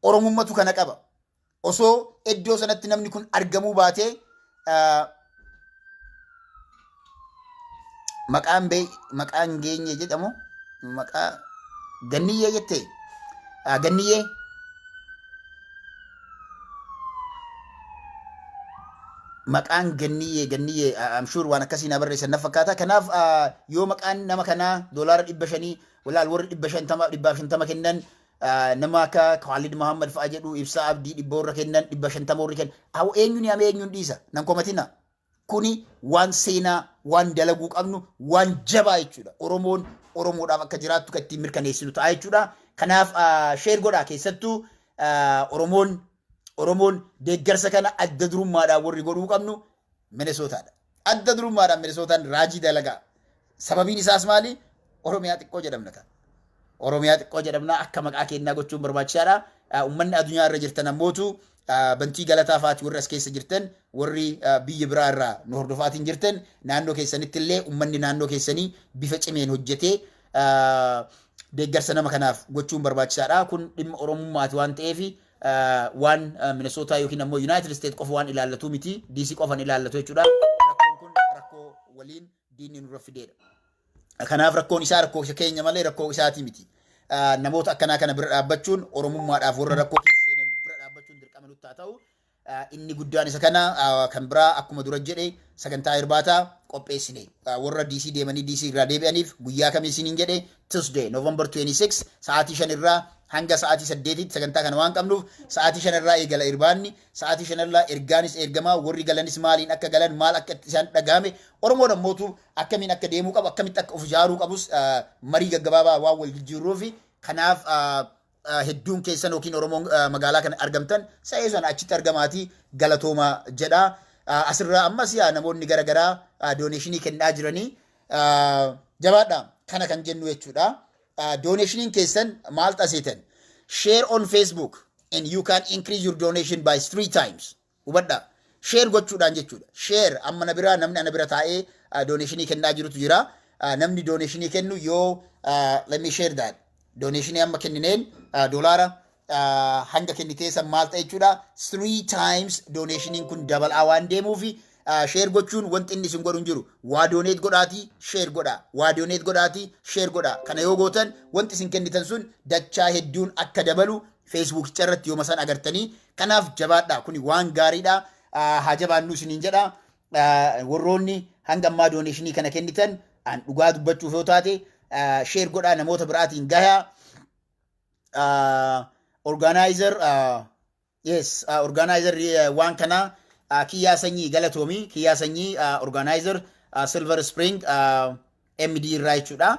Oromummatu kana qaba. Osoo iddoo sanatti namni kun argamuu baatee maqaan geenye jedhamu maqaa ganniyyee jettee ganniyyee maqaan ganniyyee I'm sure waan akkasii na barreessan na fakkaata. Kanaaf yoo maqaan nama kanaa $500 walaal warri 550 kennan nama akka Khalid Mohamed fa'a jedhu ibsaa abdii 100 kennan 550 kennan haa eenyuun yaame eenyuun dhiisa nan komatina. Kuni waan seenaa waan dalaguu qabnu waan jabaa jechuudha. Oromoon Oromoodhaaf akka jiraattu kan ittiin mirkaneessinu ta'a jechuudha. Kanaaf sheer godhaa keessattuu Oromoon deeggarsa kana adda durummaadhaan warri godhuu qabnu Minnesotaadha. Adda durummaadhaan Minnesotaan raajii dalagaa. Sababiin isaas maali? Oromiyaa xiqqoo jedhamna kan. Oromiyaa xiqqoo jedhamna akka maqaa kennaa gochuun barbaachisaadha. Uummanni addunyaa irra jirtan ammootu bantii galataa faati warri as keessa jirtan warri biyya biraa irraa nu hordofaatiin jirtan naannoo keessanitti illee uummanni naannoo keessanii bifa cimeen hojjetee deeggarsa nama kanaaf gochuun barbaachisaadha. Kun dhimma Oromummaati waan ta'eef waan Minnesota yookiin ammoo United States qofa waan ilaallatu miti DC qofan ilaallatu jechuudha. Rakkoon kun rakkoo waliin diinni nurra fideedha. Kanaaf rakkoon isaa rakkoo keenya malee rakkoo isaatii miti. Namoota akkanaa kana bira dhaabbachuun Oromummaadhaaf warra rakkoo keessa seenan bira dhaabbachuun dirqama nutti haa ta'u. Inni guddaan isa kana kan biraa akkuma dura jedhe sagantaa irbaataa qopheessine warra DC deemanii DC irraa deebi'aniif guyyaa kamiisiniin jedhe Tuesday November 26 sa'aatii 5 irraa hanga sa'aatii 8tti sagantaa kana waan qabnuuf sa'aatii 5 irraa eegala irbaanni sa'aatii 5 irraa ergaanis ergamaa warri galanis maaliin akka galan maal akka isaan dhagaame Oromoo dhammootu akkamiin akka deemuu qabu akkamitti akka of ijaaruu qabus marii gaggabaabaa waan wal jijjiirruu fi kanaaf hedduun keessan yookiin Oromoon magaalaa kana argamtan sa'ee sana achitti argamaatii galatooma jedha. Asirraa ammas namoonni garaagaraa dooneeshinii kennaa jiranii jabaadha kana kan jennu jechuudha. Donationiin keessan maal taasisan? Share on Facebook and you can increase your donation by 3 times. Hubadha. Share gochuudhaan jechuudha. Share amma na bira namni ana bira taa'ee dooneeshinii kennaa jirutu jira. Namni dooneeshinii kennu yoo let me share that. Donation amma kennineen $1 hanga kennitee san maal ta'e jechuudha 3 times donationiin kun dabalaa waan deemuufi share gochuun wanti inni isin godhu hin jiru waa donate godhaati share godha waa donate godhaati share godha kana yoo gootan wanti isin kennitan sun dachaa hedduun akka dabalu Facebook irratti yoo masan agartanii kanaaf jabaadha kuni waan gaariidha haa jabaannu isiniin jedha warroonni hanga ammaa donationii kana kennitan an dhugaa dubbachuuf yoo taate share godha namoota biraatiin gahaa organizer organizer waan kana kiyyaa sanyii galatoomi kiyyaa sanyii organizer Silver Spring MD irraa jechuudha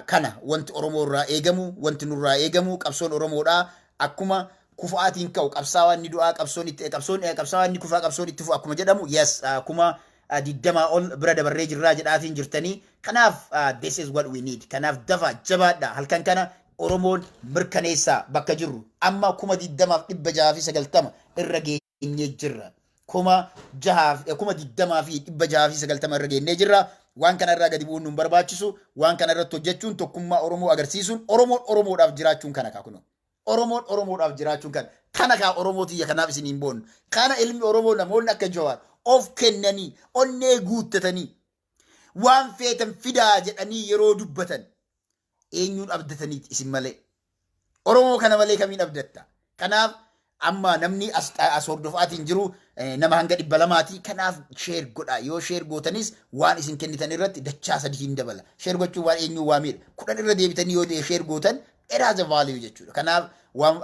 kana wanti Oromoo irraa eegamu wanti nurraa eegamu qabsoon Oromoodha akkuma kufaatiin ka'u qabsaawaan ni du'aa qabsaawaan ni kufaa qabsoon itti fufu akkuma jedhamu yes akkuma digdamaa ol bira dabarree jirraa jedhaatiin jirtanii kanaaf this is what we need kanaaf dafa jabaadha halkan kana Oromoon mirkaneessaa bakka jirru amma 20,690 irra geenyee jirra 20,690 irra geenyee jirra waan kana irraa gadi bu'uun nu barbaachisu waan kana irratti hojjechuun tokkummaa Oromoo agarsiisuun Oromoodhaaf jiraachuun kana kaa kuno Oromoodhaaf jiraachuun kana kaa Oromootiyya kanaaf isiniin boonnu kana ilmi Oromoo namoonni akka jawaar of kennanii onnee guuttatanii waan feetan fidaa jedhanii yeroo dubbatan eenyuun abdataniiti isin malee Oromoo kana malee kamiin abdatta kanaaf amma namni as hordofaatiin jiru nama hanga 200ti kanaaf share godha yoo share gootanis waan isin kennitan irratti dachaa 3 hin dabala share gochuun waan eenyuu waamiidha 10 irra deebitanii yoo share gootan eraza value jechuudha kanaaf waan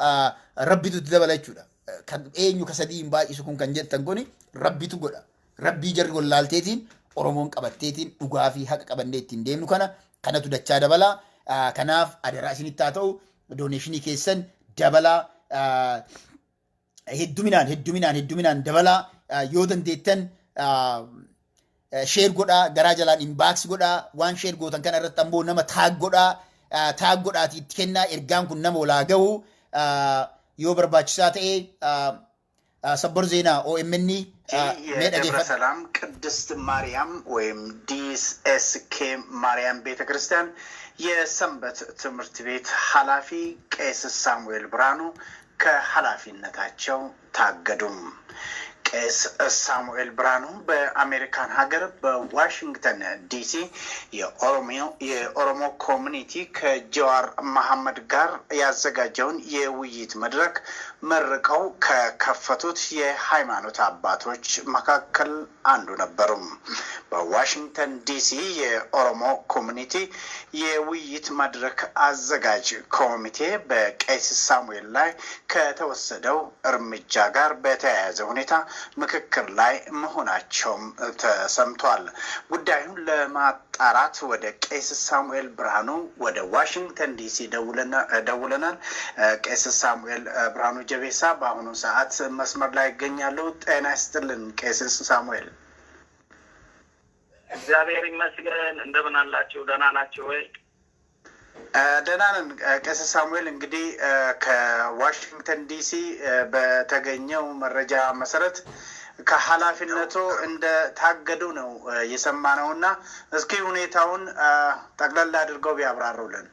rabbitu dabala jechuudha kan eenyu ka 3 hin baay'isu kun kan jettan kuni rabbitu godha rabbii jarri wallaalteetiin Oromoon qabatteetiin dhugaa fi haqa qabannee ittiin deemnu kanatu dachaa dabala kanaaf adaraa isinitti haa ta'u donationii keessan dabalaa hedduminaan dabalaa yoo dandeettan share godhaa garaa jalaan inbox godhaa waan share gootan kana irratti ammoo nama taag godhaatii itti kennaa ergaan kun nama olaa ga'u yoo barbaachisaa ta'e sabbar zeenaa OMN የደብረ ሰላም ቅድስት ማርያም ወይም ዲኤስኬ ማርያም ቤተክርስቲያን የሰንበት ትምህርት ቤት ኃላፊ ቄስ ሳሙኤል ብርሃኑ ከኃላፊነታቸው ታገዱም። ቄስ ሳሙኤል ብርሃኑ በአሜሪካን ሀገር በዋሽንግተን ዲሲ የኦሮሞ ኮሚኒቲ ከጃዋር መሐመድ ጋር ያዘጋጀውን የውይይት መድረክ መርቀው ከከፈቱት የሃይማኖት አባቶች መካከል አንዱ ነበሩ። በዋሽንግተን ዲሲ የኦሮሞ ኮሚኒቲ የውይይት መድረክ አዘጋጅ ኮሚቴ በቄስ ሳሙኤል ላይ ከተወሰደው እርምጃ ጋር በተያያዘ ሁኔታ ምክክር ላይ መሆናቸውም ተሰምቷል። ጉዳዩን ለማጣራት ወደ ቄስ ሳሙኤል ብርሃኑ ወደ ዋሽንግተን ዲሲ ደውለናል። ቄስ ሳሙኤል ብርሃኑ ጀቤሳ በአሁኑ ሰዓት መስመር ላይ ይገኛሉ። ጤና ይስጥልን ቄስ ሳሙኤል። እግዚአብሔር ይመስገን። እንደምን አላችሁ? ደህና ናችሁ ወይ? ደህና ነን ቄስ ሳሙኤል። እንግዲህ ከዋሽንግተን ዲሲ በተገኘው መረጃ መሰረት ከኃላፊነቱ እንደ ታገዱ ነው የሰማነውና እስኪ ሁኔታውን ጠቅላላ አድርገው ቢያብራሩልን።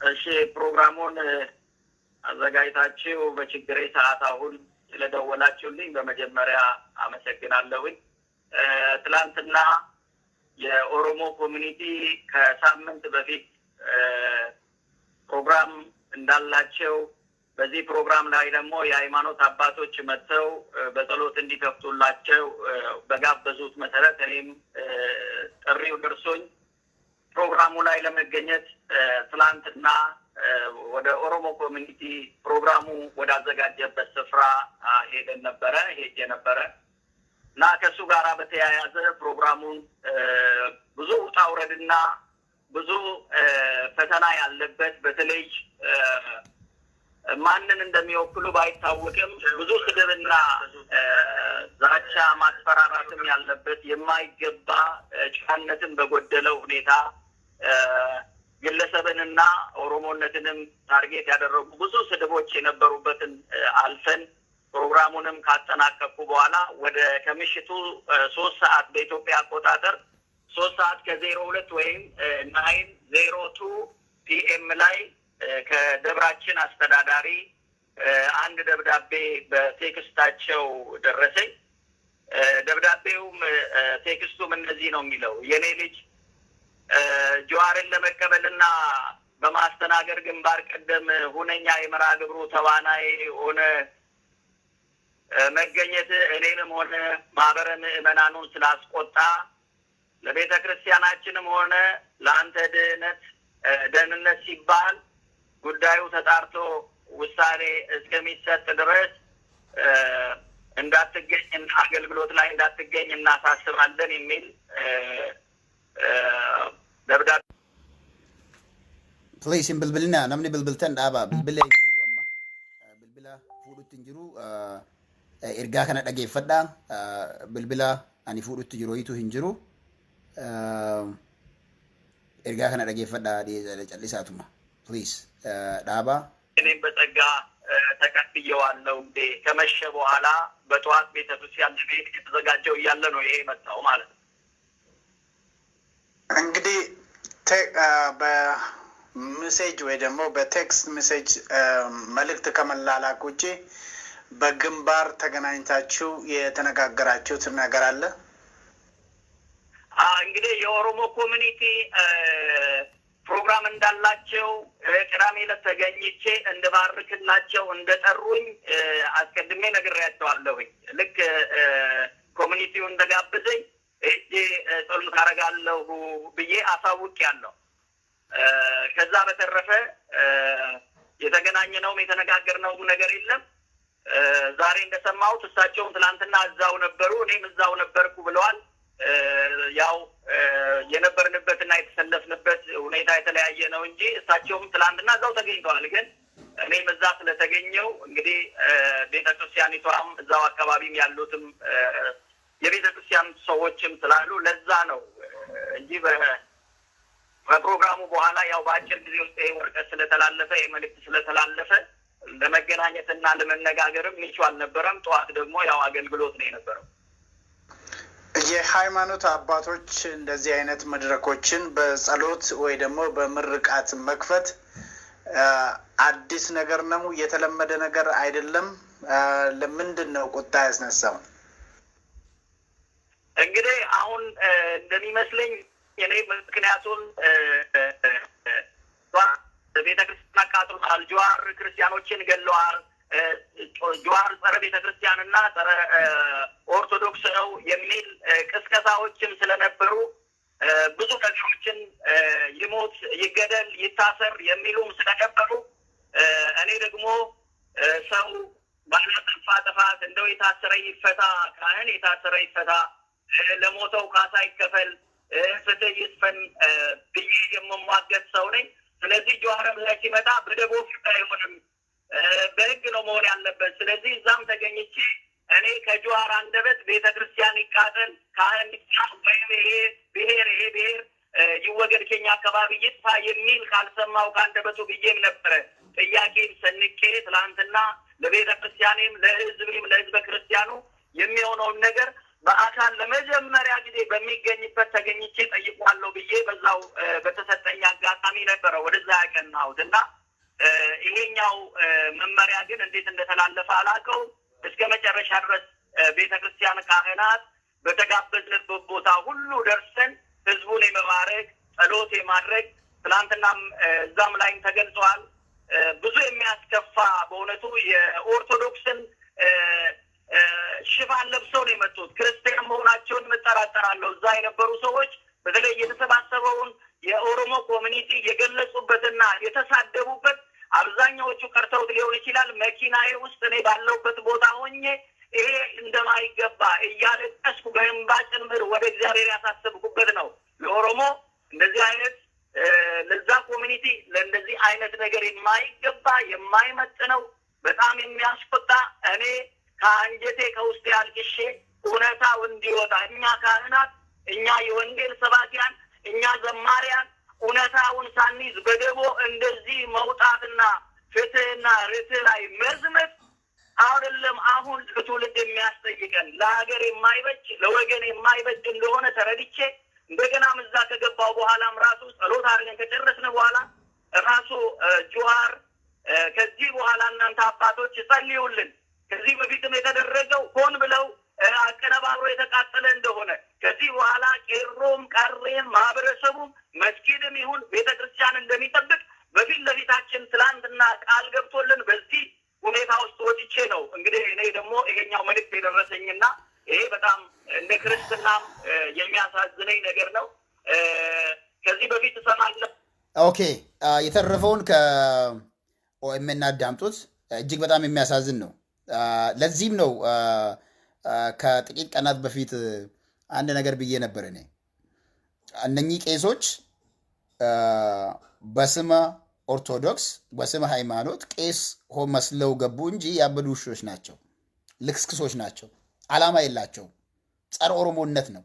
እሺ፣ ፕሮግራሙን አዘጋጅታችሁ በችግሬ ሰዓት አሁን ስለደወላችሁልኝ በመጀመሪያ አመሰግናለሁኝ። ትላንትና የኦሮሞ ኮሚኒቲ ከሳምንት በፊት ፕሮግራም እንዳላቸው በዚህ ፕሮግራም ላይ ደግሞ የሃይማኖት አባቶች መጥተው በጸሎት እንዲከፍቱላቸው በጋበዙት መሰረት እኔም ጥሪው ደርሶኝ ፕሮግራሙ ላይ ለመገኘት ትላንትና ወደ ኦሮሞ ኮሚኒቲ ፕሮግራሙ ወደ አዘጋጀበት ስፍራ ሄጄ ነበረ እና ከሱ ጋራ በተያያዘ ፕሮግራሙን ብዙ ውጣ ውረድና ብዙ ፈተና ያለበት በተለይ ማንን እንደሚወክሉ ባይታወቅም ብዙ ስድብና ዛቻ ማስፈራራትም ያለበት የማይገባ ጫነትን በጎደለው ሁኔታ ግለሰብንና ኦሮሞነትንም ታርጌት ያደረጉ ብዙ ስድቦች የነበሩበትን አልፈን ፕሮግራሙንም ካጠናቀቁ በኋላ ወደ ከምሽቱ 3 ሰዓት በኢትዮጵያ አቆጣጠር 3 ሰዓት ከ02 ወይም 9:02 PM ላይ ከደብራችን አስተዳዳሪ አንድ ደብዳቤ በቴክስታቸው ደረሰኝ። ደብዳቤውም ቴክስቱም እንደዚህ ነው የሚለው: የኔ ልጅ ጃዋርን ለመቀበልና በማስተናገድ ግንባር ቀደም ሁነኛ የመርሃ ግብሩ ተዋናይ ሆነ መገኘት እኔንም ሆነ ማህበረ ምዕመናኑን ስላስቆጣ ለቤተ ክርስቲያናችንም ሆነ ለአንተ ደህንነት ሲባል ጉዳዩ ተጣርቶ ውሳኔ እስከሚሰጥ ድረስ እንዳትገኝ አገልግሎት ላይ እንዳትገኝ እናሳስባለን የሚል ደብዳቤ ፕሊስ ብልብልና namni bilbiltan dhaaba bilbila fuudhu amma bilbila fuudhutti hin jiru ergaa kana dhageeffadha bilbila ani fuudhutti jiru hiitu hin jiru ergaa kana dhageeffadha callisaatuma ፕሊስ dhaaba እኔም በጸጋ ተቀብየዋለሁ። ከመሸ በኋላ በጠዋት ቤተክርስቲያን ቤት የተዘጋጀው እያለ ነው ይሄ መጣው ማለት ነው። እንግዲህ በሜሴጅ ወይ ደግሞ በቴክስት ሜሴጅ መልእክት ከመላላክ ውጪ በግንባር ተገናኝታችሁ የተነጋገራችሁት ነገር አለ? እንግዲህ የኦሮሞ ኮሚኒቲ ፕሮግራም እንዳላቸው ቅዳሜ ዕለት ተገኝቼ እንደባርክላቸው እንደጠሩኝ አስቀድሜ ነግሬያቸዋለሁኝ። ልክ ኮሚኒቲው እንደጋበዘኝ እጄ ጸሎት አደርጋለሁ ብዬ አሳውቄያለሁ። ከዛ በተረፈ የተገናኘነውም የተነጋገርነውም ነገር የለም። ዛሬ እንደሰማሁት እሳቸውም ትናንትና እዛው ነበሩ፣ እኔም እዛው ነበርኩ ብለዋል። ያው የነበርንበትና የተሰለፍንበት ሁኔታ የተለያየ ነው እንጂ እሳቸውም ትናንትና እዛው ተገኝተዋል። ግን እኔም እዛ ስለተገኘው እንግዲህ ቤተክርስቲያኒቷም እዛው አካባቢም ያሉትም የቤተክርስቲያን ሰዎችም ስላሉ ለዛ ነው እንጂ በፕሮግራሙ በኋላ ያው በአጭር ጊዜ ውስጥ ወረቀት ስለተላለፈ መልእክት ስለተላለፈ ለመገናኘትና ለመነጋገርም ምቹ አልነበረም። ጠዋት ደግሞ ያው አገልግሎት ነው የነበረው። የሃይማኖት አባቶች እንደዚህ አይነት መድረኮችን በጸሎት ወይ ደግሞ በምርቃት መክፈት አዲስ ነገር ነው፣ የተለመደ ነገር አይደለም። ለምንድን ነው ቁጣ ያስነሳው? እንግዲህ አሁን እንደሚመስለኝ እኔ ምክንያቱም ቤተክርስቲያን አቃጥሏል፣ ጀዋር ክርስቲያኖችን ገለዋል፣ ጀዋር ጸረ ቤተክርስቲያንና ጸረ ኦርቶዶክስ ነው የሚል ቅስቀሳዎችም ስለነበሩ ብዙ ነገሮችን ይሞት፣ ይገደል፣ ይታሰር የሚሉም ስለነበሩ እኔ ደግሞ ሰው ባላጠፋ ጥፋት እንደው የታሰረ ይፈታ፣ ካህን የታሰረ ይፈታ፣ ለሞተው ካሳ ይከፈል፣ ፍትህ ይስፈን ብዬ የምሟገት ሰው ነኝ። ስለዚህ ጀዋርም ላይ ሲመጣ በደቦ ፍታ አይሆንም፣ በህግ ነው መሆን ያለበት። ስለዚህ እዛም ተገኝቼ እኔ ከጀዋር አንደበት ቤተክርስቲያን ይቃጠል፣ ካህን ይጣል፣ ወይም ይሄ ብሔር ይወገድ፣ ከኛ አካባቢ ይጥፋ የሚል ካልሰማው ከአንደበቱ ብዬም ነበረ ጥያቄም ሰንቄ ትላንትና ለቤተክርስቲያኔም ለህዝበ ክርስቲያኑ የሚሆነውን ነገር በአካል ለመጀመሪያ ጊዜ በሚገኝበት ተገኝቼ ጠይቋለሁ ብዬ በዛው በተሰጠኝ አጋጣሚ ነበረ ወደዛ ያቀናሁት እና ይሄኛው መመሪያ ግን እንዴት እንደተላለፈ አላውቀውም። እስከ መጨረሻ ድረስ ቤተክርስቲያን ካህናት በተጋበዝንበት ቦታ ሁሉ ደርሰን ህዝቡን የመባረክ ጸሎት የማድረግ ትላንትናም እዛም ላይም ተገልጿል። ብዙ የሚያስከፋ በእውነቱ የኦርቶዶክስን ሽፋን ለብሰው ነው የመጡት። ክርስቲያን መሆናቸውን እጠራጠራለሁ። እዛ የነበሩ ሰዎች በተለይ የተሰባሰበውን የኦሮሞ ኮሚኒቲ የገለጹበትና የተሳደቡበት አብዛኛዎቹ ቀርተውት ሊሆን ይችላል። መኪናዬ ውስጥ እኔ ባለሁበት ቦታ ሆኜ ይሄ እንደማይገባ እያለቀስኩ በእንባ ጭምር ወደ እግዚአብሔር ያሳሰብኩበት ነው። ለኦሮሞ እንደዚህ አይነት ለዛ ኮሚኒቲ ለእንደዚህ አይነት ነገር የማይገባ የማይመጥነው በጣም የሚያስቆጣ እኔ ከአንጀቴ ከውስጥ ያልቅሼ እውነታው እንዲወጣ እኛ ካህናት፣ እኛ የወንጌል ሰባኪያን፣ እኛ ዘማሪያን እውነታውን ሳንይዝ በደቦ እንደዚህ መውጣትና ፍትህና ርትዕ ላይ መዝመት አይደለም አሁን ለትውልድ የሚያስጠይቀን ለሀገር የማይበጅ ለወገን የማይበጅ እንደሆነ ተረድቼ እንደገናም እዛ ከገባው በኋላም ራሱ ጸሎት አድርገን ከጨረስን በኋላ ራሱ ጀዋር ከዚህ በኋላ እናንተ አባቶች ጸልዩልን፣ ከዚህ በፊትም የተደረገው ሆን ብለው አቀነባብሮ የተቃጠለ እንደሆነ ከዚህ በኋላ ቄሮም ቀሬም ማህበረሰቡም መስጊድም ይሁን ቤተክርስቲያን እንደሚጠብቅ በፊት ለፊታችን ትላንትና ቃል ገብቶልን በዚህ ሁኔታ ውስጥ ወጥቼ ነው እንግዲህ እኔ ደግሞ ይሄኛው መልእክት የደረሰኝና ይሄ በጣም እንደ ክርስትናም የሚያሳዝነኝ ነገር ነው። ከዚህ በፊት ተሰማለ። ኦኬ የተረፈውን ከኦኤምኤን አዳምጡት። እጅግ በጣም የሚያሳዝን ነው። ለዚህም ነው ከጥቂት ቀናት በፊት አንድ ነገር ብዬ ነበር። እኔ እነኚህ ቄሶች በስመ ኦርቶዶክስ በስመ ሃይማኖት ቄስ መስለው ገቡ እንጂ ያበዱ ውሾች ናቸው፣ ልክስክሶች ናቸው። ዓላማ የላቸውም። ጸረ ኦሮሞነት ነው፣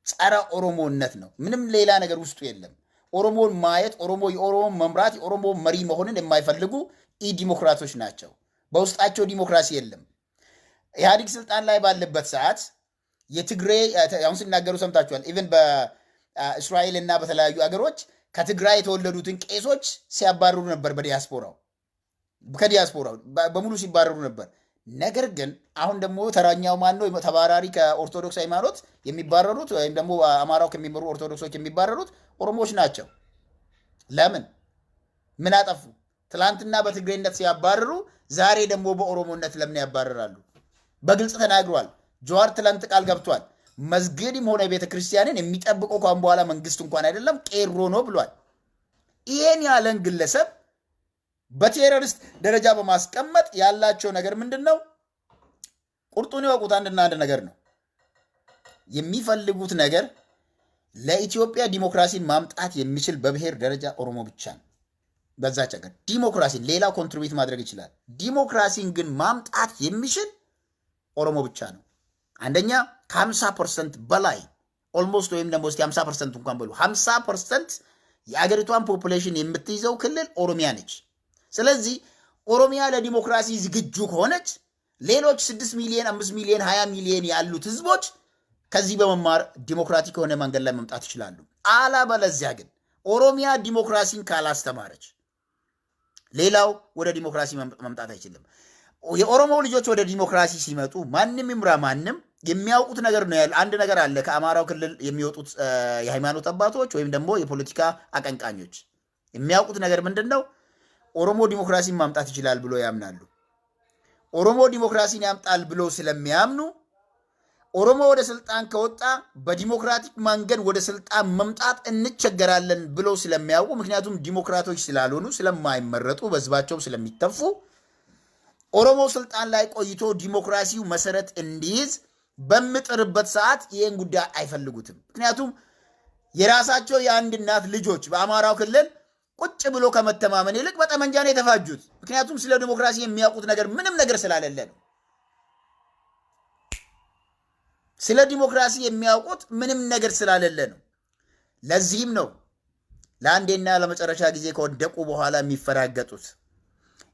ጸረ ኦሮሞነት ነው። ምንም ሌላ ነገር ውስጡ የለም። ኦሮሞን ማየት፣ የኦሮሞ መምራት፣ የኦሮሞ መሪ መሆንን የማይፈልጉ ኢ ዲሞክራቶች ናቸው። በውስጣቸው ዲሞክራሲ የለም። ኢህአዲግ ስልጣን ላይ ባለበት ሰዓት የትግራይ አሁን ሲናገሩ ሰምታችኋል። ኢቨን በእስራኤል እና በተለያዩ አገሮች ከትግራይ የተወለዱትን ቄሶች ሲያባረሩ ነበር። ከዲያስፖራው በሙሉ ሲባረሩ ነበር። ነገር ግን አሁን ደግሞ ተራኛው ማን ነው? ተባራሪ ከኦርቶዶክስ ሃይማኖት የሚባረሩት ወይም ደግሞ አማራው ከሚመሩ ኦርቶዶክሶች የሚባረሩት ኦሮሞዎች ናቸው። ለምን? ምን አጠፉ? ትላንትና በትግሬነት ሲያባረሩ ዛሬ ደግሞ በኦሮሞነት ለምን ያባረራሉ? በግልጽ ተናግሯል። ጀዋር ትላንት ቃል ገብቷል። መስጊድም ሆነ ቤተ ክርስቲያንን የሚጠብቀው ካሁን በኋላ መንግስት እንኳን አይደለም ቄሮ ነው ብሏል። ይሄን ያለን ግለሰብ በቴሮሪስት ደረጃ በማስቀመጥ ያላቸው ነገር ምንድነው? ቁርጡን ይወቁት። አንድና አንድ ነገር ነው የሚፈልጉት ነገር ለኢትዮጵያ ዲሞክራሲን ማምጣት የሚችል በብሔር ደረጃ ኦሮሞ ብቻ ነው። በዛች ሀገር ዲሞክራሲን ሌላው ኮንትሪቢዩት ማድረግ ይችላል። ዲሞክራሲን ግን ማምጣት የሚችል ኦሮሞ ብቻ ነው። አንደኛ ከ50% በላይ ኦልሞስት ወይም ደግሞ እስቲ 50% እንኳን በሉ 50% የአገሪቷን ፖፑሌሽን የምትይዘው ክልል ኦሮሚያ ነች። ስለዚህ ኦሮሚያ ለዲሞክራሲ ዝግጁ ከሆነች ሌሎች 6 ሚሊዮን 5 ሚሊዮን 20 ሚሊዮን ያሉት ህዝቦች ከዚህ በመማር ዲሞክራቲክ የሆነ መንገድ ላይ መምጣት ይችላሉ። አለበለዚያ ግን ኦሮሚያ ዲሞክራሲን ካላስተማረች ሌላው ወደ ዲሞክራሲ መምጣት አይችልም። የኦሮሞ ልጆች ወደ ዲሞክራሲ ሲመጡ ማንም ይምራ ማንም የሚያውቁት ነገር ነው ያለ አንድ ነገር አለ። ከአማራው ክልል የሚወጡት የሃይማኖት አባቶች ወይም ደግሞ የፖለቲካ አቀንቃኞች የሚያውቁት ነገር ምንድነው? ኦሮሞ ዲሞክራሲን ማምጣት ይችላል ብሎ ያምናሉ። ኦሮሞ ዲሞክራሲን ያምጣል ብሎ ስለሚያምኑ ኦሮሞ ወደ ስልጣን ከወጣ በዲሞክራቲክ መንገድ ወደ ስልጣን መምጣት እንቸገራለን ብሎ ስለሚያውቁ ምክንያቱም ዲሞክራቶች ስላልሆኑ ስለማይመረጡ በህዝባቸው ስለሚተፉ ኦሮሞ ስልጣን ላይ ቆይቶ ዲሞክራሲው መሰረት እንዲይዝ በሚጥርበት ሰዓት ይሄን ጉዳይ አይፈልጉትም። ምክንያቱም የራሳቸው የአንድ እናት ልጆች በአማራው ክልል ቁጭ ብሎ ከመተማመን ይልቅ በጠመንጃ ነው የተፋጁት። ምክንያቱም ስለ ዲሞክራሲ የሚያውቁት ነገር ምንም ነገር ስላልሌለ ነው። ስለ ዲሞክራሲ የሚያውቁት ምንም ነገር ስላልሌለ ነው። ለዚህም ነው ለአንዴና ለመጨረሻ ጊዜ ከወደቁ በኋላ የሚፈራገጡት።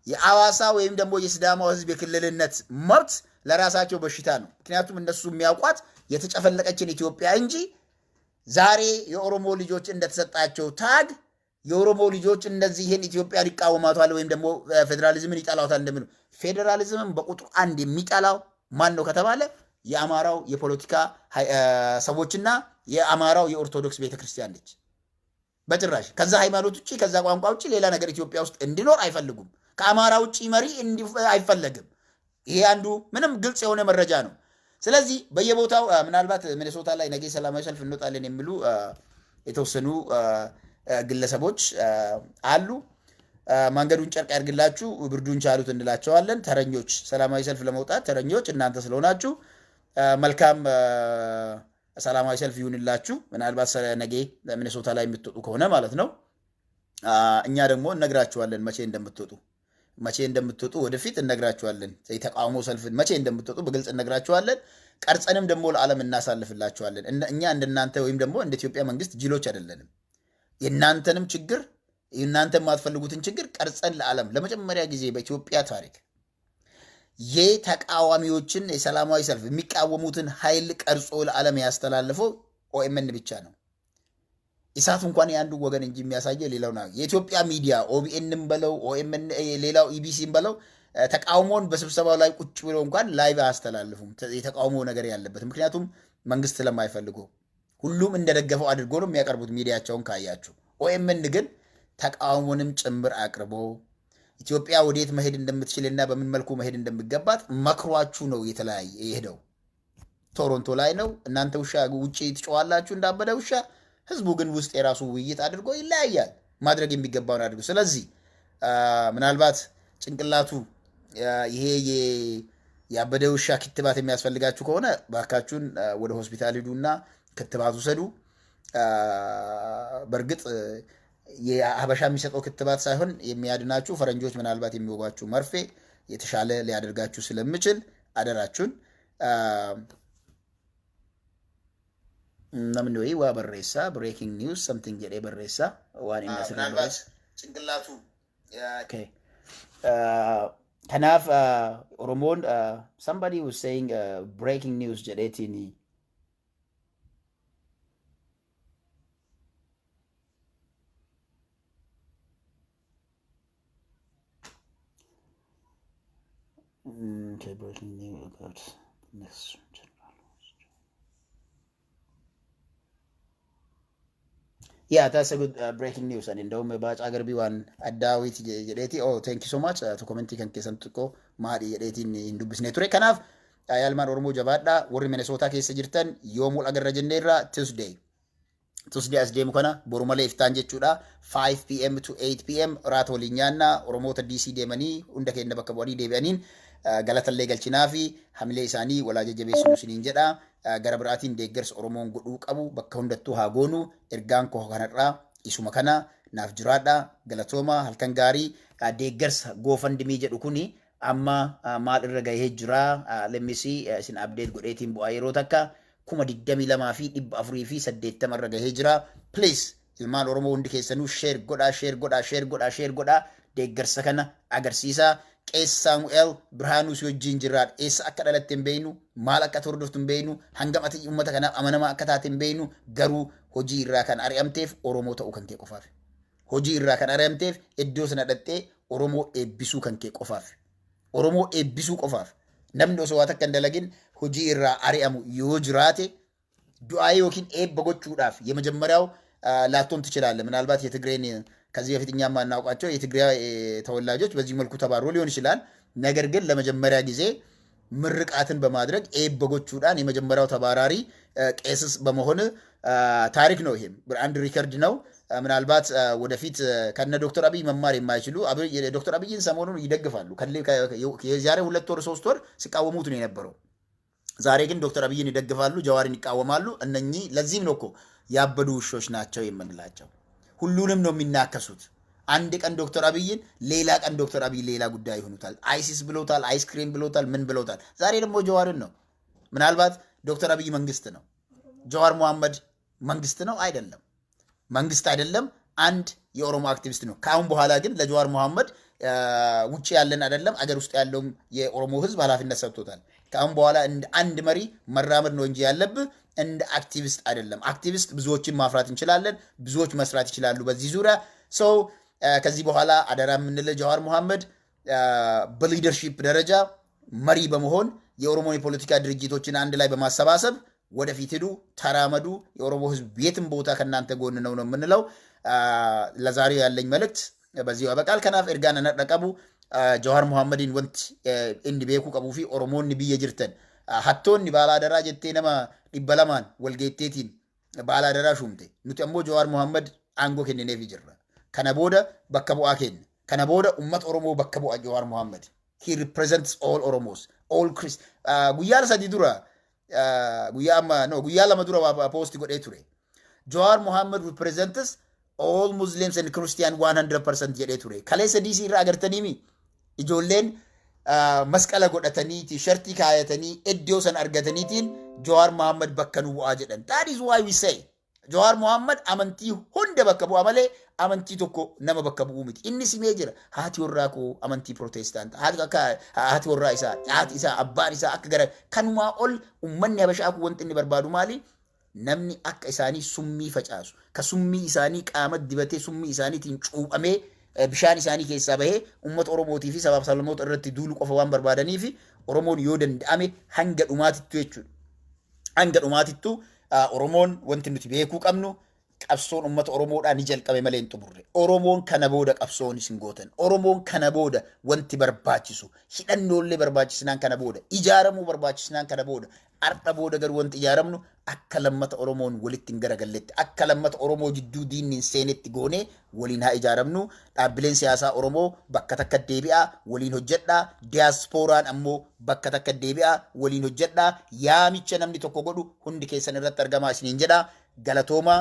የአዋሳ ወይም ደግሞ የሲዳማው ህዝብ የክልልነት መብት ለራሳቸው በሽታ ነው። ምክንያቱም እነሱ የሚያውቋት የተጨፈለቀችን ኢትዮጵያ እንጂ ዛሬ የኦሮሞ ልጆች እንደተሰጣቸው ታግ የኦሮሞ ልጆች እንደዚህ ይሄን ኢትዮጵያ ሊቃወማታል ወይም ደግሞ ፌደራሊዝምን ይጣላውታል እንደምን ፌደራሊዝምን በቁጥር አንድ የሚጣላው ማን ነው ከተባለ የአማራው የፖለቲካ ሰዎችና የአማራው የኦርቶዶክስ ቤተክርስቲያን ነች። በጭራሽ ከዛ ሃይማኖት ውጪ ከዛ ቋንቋ ውጪ ሌላ ነገር ኢትዮጵያ ውስጥ እንዲኖር አይፈልጉም። ከአማራ ውጪ መሪ አይፈልግም። ይሄ አንዱ ምንም ግልጽ የሆነ መረጃ ነው። ስለዚህ በየቦታው ምናልባት ሚኔሶታ ላይ ነገ ሰላማዊ ሰልፍ እንወጣለን የሚሉ የተወሰኑ ግለሰቦች አሉ። መንገዱን ጨርቅ ያርግላችሁ ብርዱን ቻሉት እንላቸዋለን። ተረኞች ሰላማዊ ሰልፍ ለመውጣት ተረኞች እናንተ ስለሆናችሁ መልካም ሰላማዊ ሰልፍ ይሁንላችሁ። ምናልባት ነገ ሚኔሶታ ላይ የምትወጡ ከሆነ ማለት ነው። እኛ ደግሞ እነግራችኋለን መቼ እንደምትወጡ ወደፊት እነግራችኋለን። የተቃውሞ ሰልፍ መቼ እንደምትወጡ በግልጽ እነግራችኋለን። ቀርጸንም ደግሞ ለዓለም እናሳልፍላችኋለን። እኛ እንደናንተ ወይም ደግሞ እንደ ኢትዮጵያ መንግስት ጅሎች አይደለንም። የናንተንም ችግር የናንተ የማትፈልጉትን ችግር ቀርጸን ለዓለም ለመጀመሪያ ጊዜ በኢትዮጵያ ታሪክ የተቃዋሚዎችን የሰላማዊ ሰልፍ የሚቃወሙትን ኃይል ቀርጾ ለዓለም ያስተላልፈው ኦኤምኤን ብቻ ነው። ኢሳት እንኳን የአንዱ ወገን እንጂ የሚያሳየው ሌላው ነው። የኢትዮጵያ ሚዲያ ኦቢኤንም በለው ኦኤምኤን ሌላው ኢቢሲም በለው ተቃውሞን በስብሰባው ላይ ቁጭ ብሎ እንኳን ላይቭ አስተላልፉም የተቃውሞ ነገር ያለበት ምክንያቱም መንግስት ስለማይፈልጉ ሁሉም እንደደገፈው አድርጎ ነው የሚያቀርቡት ሚዲያቸውን ካያችሁ። ኦኤምኤን ግን ተቃውሞንም ጭምር አቅርቦ ኢትዮጵያ ወዴት መሄድ እንደምትችልና በምን መልኩ መሄድ እንደሚገባት መክሯችሁ ነው የሄደው። ቶሮንቶ ላይ ነው። እናንተ ውሻ ውጪ ትጮዋላችሁ እንዳበደ ውሻ። ህዝቡ ግን ውስጥ የራሱ ውይይት አድርጎ ይለያያል። ማድረግ የሚገባውን አድርጎ ስለዚህ ምናልባት ጭንቅላቱ ይሄ ያበደ ውሻ ክትባት የሚያስፈልጋችሁ ከሆነ ባካችሁን ወደ ሆስፒታል ሂዱና ክትባት ውሰዱ። በርግጥ የሀበሻ የሚሰጠው ክትባት ሳይሆን የሚያድናችሁ ፈረንጆች ምናልባት የሚወጓችሁ መርፌ የተሻለ ሊያደርጋችሁ ስለምችል አደራችሁን። ነምን ወይ ወበሬሳ ብሬኪንግ ኒውስ something ጀዴ በሬሳ ዋን ምናልባት ጭንቅላቱ ኦኬ ከናፍ ኦሮሞን somebody was saying breaking news ጀዴቲኒ breaking news about next general. Yeah, that's a good breaking news. And in Dome Bach Agarbi one at Dawit Yeti. Oh, thank you so much to commenting and Kesantuko, Madi Yeti in Dubis Netre Kanaf, Ayalman Ormo Javada, Wari Minnesota Kesajirtan, Yomul Agarrajanera, Tuesday as Demukana, Borumale Tanje Chuda, 5 p.m. to 8 p.m. Rato Linyana, Oromota DC Demani, Undake Nabakabodi Devanin. Galata legal chinafi hamile isani wala jajabeessu sinin jedha gara biraatiin deeggarsa oromoon godhuu qabu bakka hundattuu haa goonu ergaan koo kanarraa isuma kana naaf jiraadha galatooma halkan gaarii deeggarsa goofandimii jedhu kuni amma maal irra gahee jira lemisi isin update godheetiin bu'aa yeroo takka 22,480 irra gahee jira please ilmaan Oromoo hundi keessanuu share godhaa deeggarsa kana agarsiisaa. Qees Saamu'eel Birhaanuu si wajjin jirraadha. Eessa akka dhalatte hin beeknu, maal akka hordoftu hin beeknu, hangam ati uummata kanaaf amanamaa akka taate hin beeknu, garuu hojii irraa kan ari'amteef Oromoo ta'uu kan kee qofaaf. Hojii irraa kan ari'amteef iddoo sana dhattee Oromoo eebbisuu kan kee qofaaf. Oromoo eebbisuu qofaaf. Namni osoo waan akka hin dalagin hojii irraa ari'amu yoo jiraate du'aa yookiin eebba gochuudhaaf የመጀመሪያው ላቶን ትችላለህ። ምናልባት የትግሬን ከዚህ በፊት እኛም ማናውቃቸው የትግራይ ተወላጆች በዚህ መልኩ ተባሮ ሊሆን ይችላል። ነገር ግን ለመጀመሪያ ጊዜ ምርቃትን በማድረግ ኤበጎቹዳን የመጀመሪያው ተባራሪ ቄስስ በመሆን ታሪክ ነው። ይሄም አንድ ሪከርድ ነው። ምናልባት ወደፊት ከነ ዶክተር አብይ መማር የማይችሉ ዶክተር አብይን ሰሞኑን ይደግፋሉ። የዛሬ 2 ወር 3 ወር ሲቃወሙት ነው የነበረው። ዛሬ ግን ዶክተር አብይን ይደግፋሉ፣ ጀዋርን ይቃወማሉ። እነኚህ ለዚህም ነው እኮ ያበዱ ውሾች ናቸው የምንላቸው። ሁሉንም ነው የሚናከሱት። አንድ ቀን ዶክተር አብይን፣ ሌላ ቀን ዶክተር አብይ ሌላ ጉዳይ ይሆኑታል። አይሲስ ብሎታል፣ አይስክሪም ብሎታል፣ ምን ብሎታል። ዛሬ ደግሞ ጀዋርን ነው። ምናልባት ዶክተር አብይ መንግስት ነው፣ ጀዋር መሐመድ መንግስት ነው አይደለም። መንግስት አይደለም፣ አንድ የኦሮሞ አክቲቪስት ነው። ካሁን በኋላ ግን ለጀዋር መሐመድ ውጪ ያለን አይደለም አገር ውስጥ ያለው የኦሮሞ ህዝብ ኃላፊነት ሰጥቶታል። ካሁን በኋላ አንድ መሪ መራመድ ነው እንጂ ያለብህ እንደ አክቲቪስት አይደለም። አክቲቪስት ብዙዎችን ማፍራት እንችላለን፣ ብዙዎች መስራት ይችላሉ በዚህ ዙሪያ። ሰው ከዚህ በኋላ አደራ የምንለው ጀዋር መሐመድ በሊደርሺፕ ደረጃ መሪ በመሆን የኦሮሞ የፖለቲካ ድርጅቶችን አንድ ላይ በማሰባሰብ ወደፊት ሄዱ፣ ተራመዱ። የኦሮሞ ህዝብ የትም ቦታ ከናንተ ጎን ነው የምንለው። ለዛሬው ያለኝ መልእክት በዚህ ያበቃል። ከናፍ ኤርጋና ነቀቡ ጀዋር መሐመድን ወንት እንዲ ቤኩ ቀቡ ፊ ኦሮሞን ቢየ ጅርተን ሀቶን ባላደራ ጀቴ ነማ ዲበለማን ወልጌቴቲን ባላደራ ሹምቴ ኑቲ አሞ ጀዋር መሐመድ አንጎ ከነኔ ፊ ጅራ ከነቦደ በከቡ አኬን ከነቦደ ኡመት ኦሮሞ በከቡ ጀዋር መሐመድ he represents all oromos all chris ጉያል ሰዲ ዱራ ጉያ ለማ ዱራ ፖስት ጎዴ ቱሬ ጀዋር መሐመድ represents all muslims and christian 100% ጀዴ ቱሬ ከሌሰ ዲሲ ራ አገርተኒሚ ijoolleen masqala godhatanii t-shirtii kaayatanii iddoo san argataniitiin Jawar Mohammed bakka nu bu'aa jedhan. That is why we say Jawar Mohammed amantii hunda bakka bu'a malee amantii tokko nama bakka bu'u miti. Inni simee jira haati warraa koo amantii protestant haati warraa isaa haati isaa abbaan isaa akka gara kanumaa ol ummanni habashaa kun wanti inni barbaadu maali? Namni akka isaanii summii facaasu ka summii isaanii qaama dibatee summii isaaniitiin cuuphamee bishaan isaanii keessaa bahee uummata Oromootii fi sabaaf sablammoota irratti duulu qofa waan barbaadanii fi Oromoon yoo danda'ame hanga dhumaatittu jechuudha. Hanga dhumaatittu Oromoon wanti nuti beekuu qabnu qabsoon uummata Oromoodhaan ni jalqabe malee hin xumurre. Oromoon kana booda qabsoon isin gootan. Oromoon kana booda wanti barbaachisu hidhannoollee barbaachisinaan kana booda ijaaramuu barbaachisinaan kana booda arda booda garuu wanti ijaaramnu akka lammata Oromoon walitti hin garagalletti akka lammata Oromoo jidduu diinni hin seenetti goonee waliin haa ijaaramnu. Dhaabbileen siyaasaa Oromoo bakka takka deebi'aa waliin hojjedhaa. Diyaaspooraan ammoo bakka takka deebi'aa waliin hojjedhaa. Yaamicha namni tokko godhu hundi keessan irratti argamaa isiniin jedhaa. Galatooma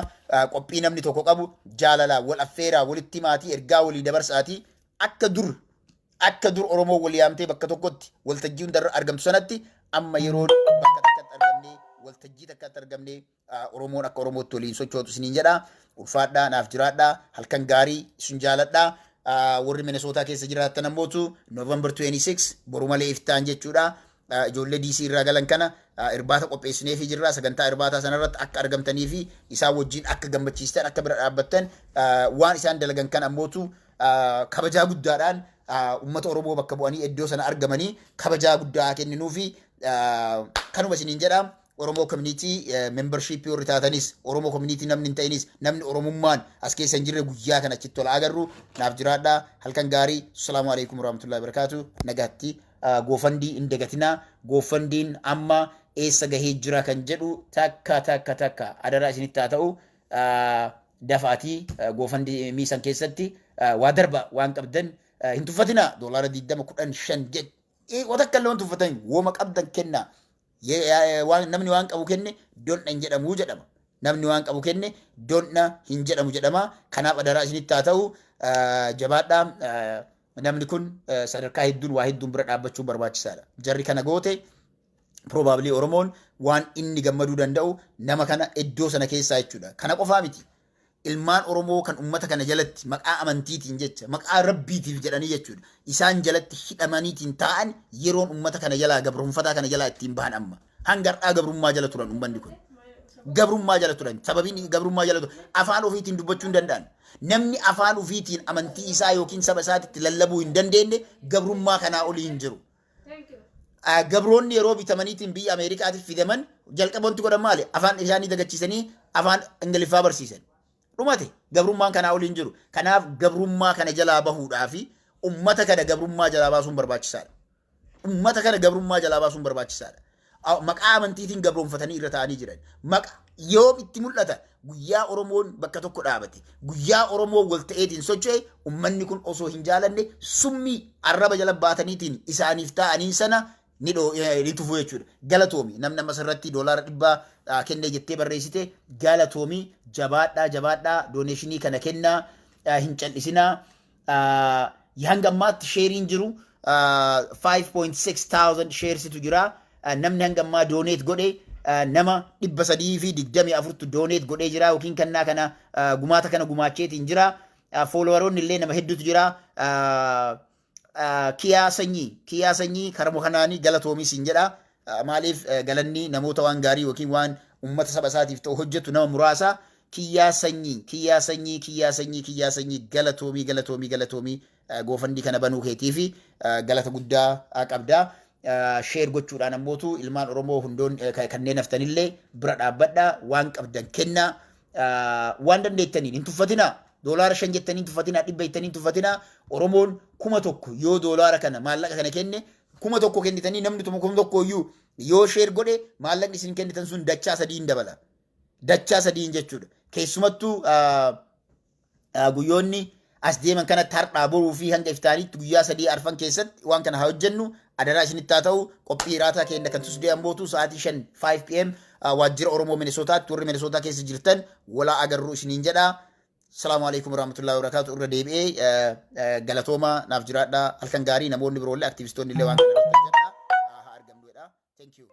qophii namni tokko qabu jaalalaa wal affeeraa walitti maatii ergaa walii dabarsaatii akka dur Oromoo wal yaamtee bakka tokkotti waltajjii hundarra argamtu sanatti amma yeroo bakka takkatti argamnee waltajjii takkatti argamnee Oromoon akka Oromootti waliin sochootu isiniin jedhaa. Ulfaadhaa naaf jiraadhaa halkan gaarii isin jaaladhaa. Warri Minnesota keessa jiraattan ammootu November 26 boru malee iftaan jechuudha. Ijoollee DC irraa galan kana irbaata qopheessinee fi jirra. Sagantaa irbaataa sanarratti akka argamtanii fi isaan wajjin akka gammachiistan akka bira dhaabbattan waan isaan dalagan kan ammootu kabajaa guddaadhaan uummata Oromoo bakka bu'anii iddoo sana argamanii kabajaa guddaa kenninuu fi kanuma isiniin jedhaa. Oromoo community membership yoo ritaatanis Oromoo community namni hin ta'inis namni Oromummaan as keessa hin jirre guyyaa kana achitti tola agarru. Naaf jiraadhaa halkan gaarii. Assalaamu alaikum warahmatullahi wabarakatuh. Nagaatti. Goofandii hin dagatinaa. Goofandiin amma eessa gahee jira kan jedhu takka adaraa isinitti haa ta'u dafaatii goofandii miisan keessatti waa darba waan qabdan hin tuffatinaa. $20 15 watakka illee waan tuffatan wooma qabdan kennaa. Namni waan qabu kenne donna hin jedhamu jedhama. Namni waan qabu kenne donna hin jedhamu jedhama. Kanaaf adaraa isinitti haa ta'u jabaadhaa. Namni kun sadarkaa hedduun waa hedduun bira dhaabbachuu barbaachisaadha. Jarri kana goote probably Oromoon waan inni gammaduu danda'u nama kana iddoo sana keessaa jechuudha. Kana qofaa miti. ilmaan Oromoo kan ummata kana jalatti maqaa amantiitiin jecha maqaa rabbiitiif jedhanii jechuudha. Isaan jalatti hidhamaniitiin ta'an yeroon ummata kana jalaa gabrumfataa kana jalaa ittiin bahan amma. Hangar'aa gabrummaa jala turan ummanni kun. Gabrummaa jala turan. Sababiin gabrummaa jala turan afaan ofiitiin dubbachuu hin danda'an. Namni afaan ofiitiin amantii isaa yookiin saba isaatitti lallabuu hin dandeenye gabrummaa kanaa olii hin jiru. Gabroonni yeroo bitamaniitiin biyya Ameerikaatiif fidaman jalqabantu godhan maali? Afaan isaanii dagachiisanii afaan Ingiliffaa barsiisan. Dhumate gabrummaan kanaa olii hin jiru. Kanaaf gabrummaa kana jalaa bahuudhaafi ummata kana gabrummaa jalaa baasuun barbaachisaadha. Ummata kana gabrummaa jalaa baasuun barbaachisaadha. Maqaa amantiitiin gabroonfatanii irra ta'anii jiran. Yoo itti mul'ata guyyaa Oromoon bakka tokko dhaabate guyyaa Oromoo wal ta'eetiin socho'e ummanni kun osoo hin jaalanne summii arraba jala baataniitiin isaaniif ta'anii sana ni tufu jechuudha. Galatoomi namni asirratti doolaara 100 kennee jettee barreessite galatoomi jabaadhaa dooneeshinii kana kennaa hin cal'isinaa. Hanga ammaatti sheeriin jiru 5.6 thousand sheersitu jira. Namni hanga ammaa dooneet godhe nama 324 dooneet godhee jira yookiin kannaa kana gumaata kana gumaacheetiin jira. Foolowaroonni illee nama hedduutu jira. Kiyaa sanyii karamo kanaanii galatoomi siin jedha. Maaliif galanni namoota waan gaarii yookiin waan ummata saba isaatiif ta'u hojjetu nama muraasa. Kiyaa sanyii galatoomi goofandii kana banuu keetii fi galata guddaa qabda. Sheer gochuudhaan ammootu ilmaan Oromoo hundoon kanneen haftanillee bira dhaabbadhaa waan qabdan kennaa waan dandeettaniin hin tuffatinaa. Doolaara 5 jettanii hin tuffatinaa, 100 jettanii hin tuffatinaa. Oromoon 1,000 yoo doolaara kana maallaqa kana kenne 1,000 kennitanii namni 1,000 iyyuu yoo sheer godhe maallaqni isin kennitan sun dachaa 3 dabala. Dachaa 3 jechuudha. Keessumattuu guyyoonni as deeman kanatti har'aa boruu fi hanga iftaaniitti guyyaa 3 arfan keessatti waan kana haa hojjennu adaraa isinitti haa ta'u. Qophii iraataa keenya kan tusdee ammootu sa'aatii 5 PM waajjira Oromoo Minisootaatti warri Minisootaa keessa jirtan walaa agarruu isiniin jedha. Assalamu alaikum warahmatullahi wabarakatuh. Irra deebi'ee galatooma naaf jiraadha. Halkan gaarii namoonni biroollee aktivistoonni illee waan kana irratti hojjedha. Haa argamnuudha. Thank you.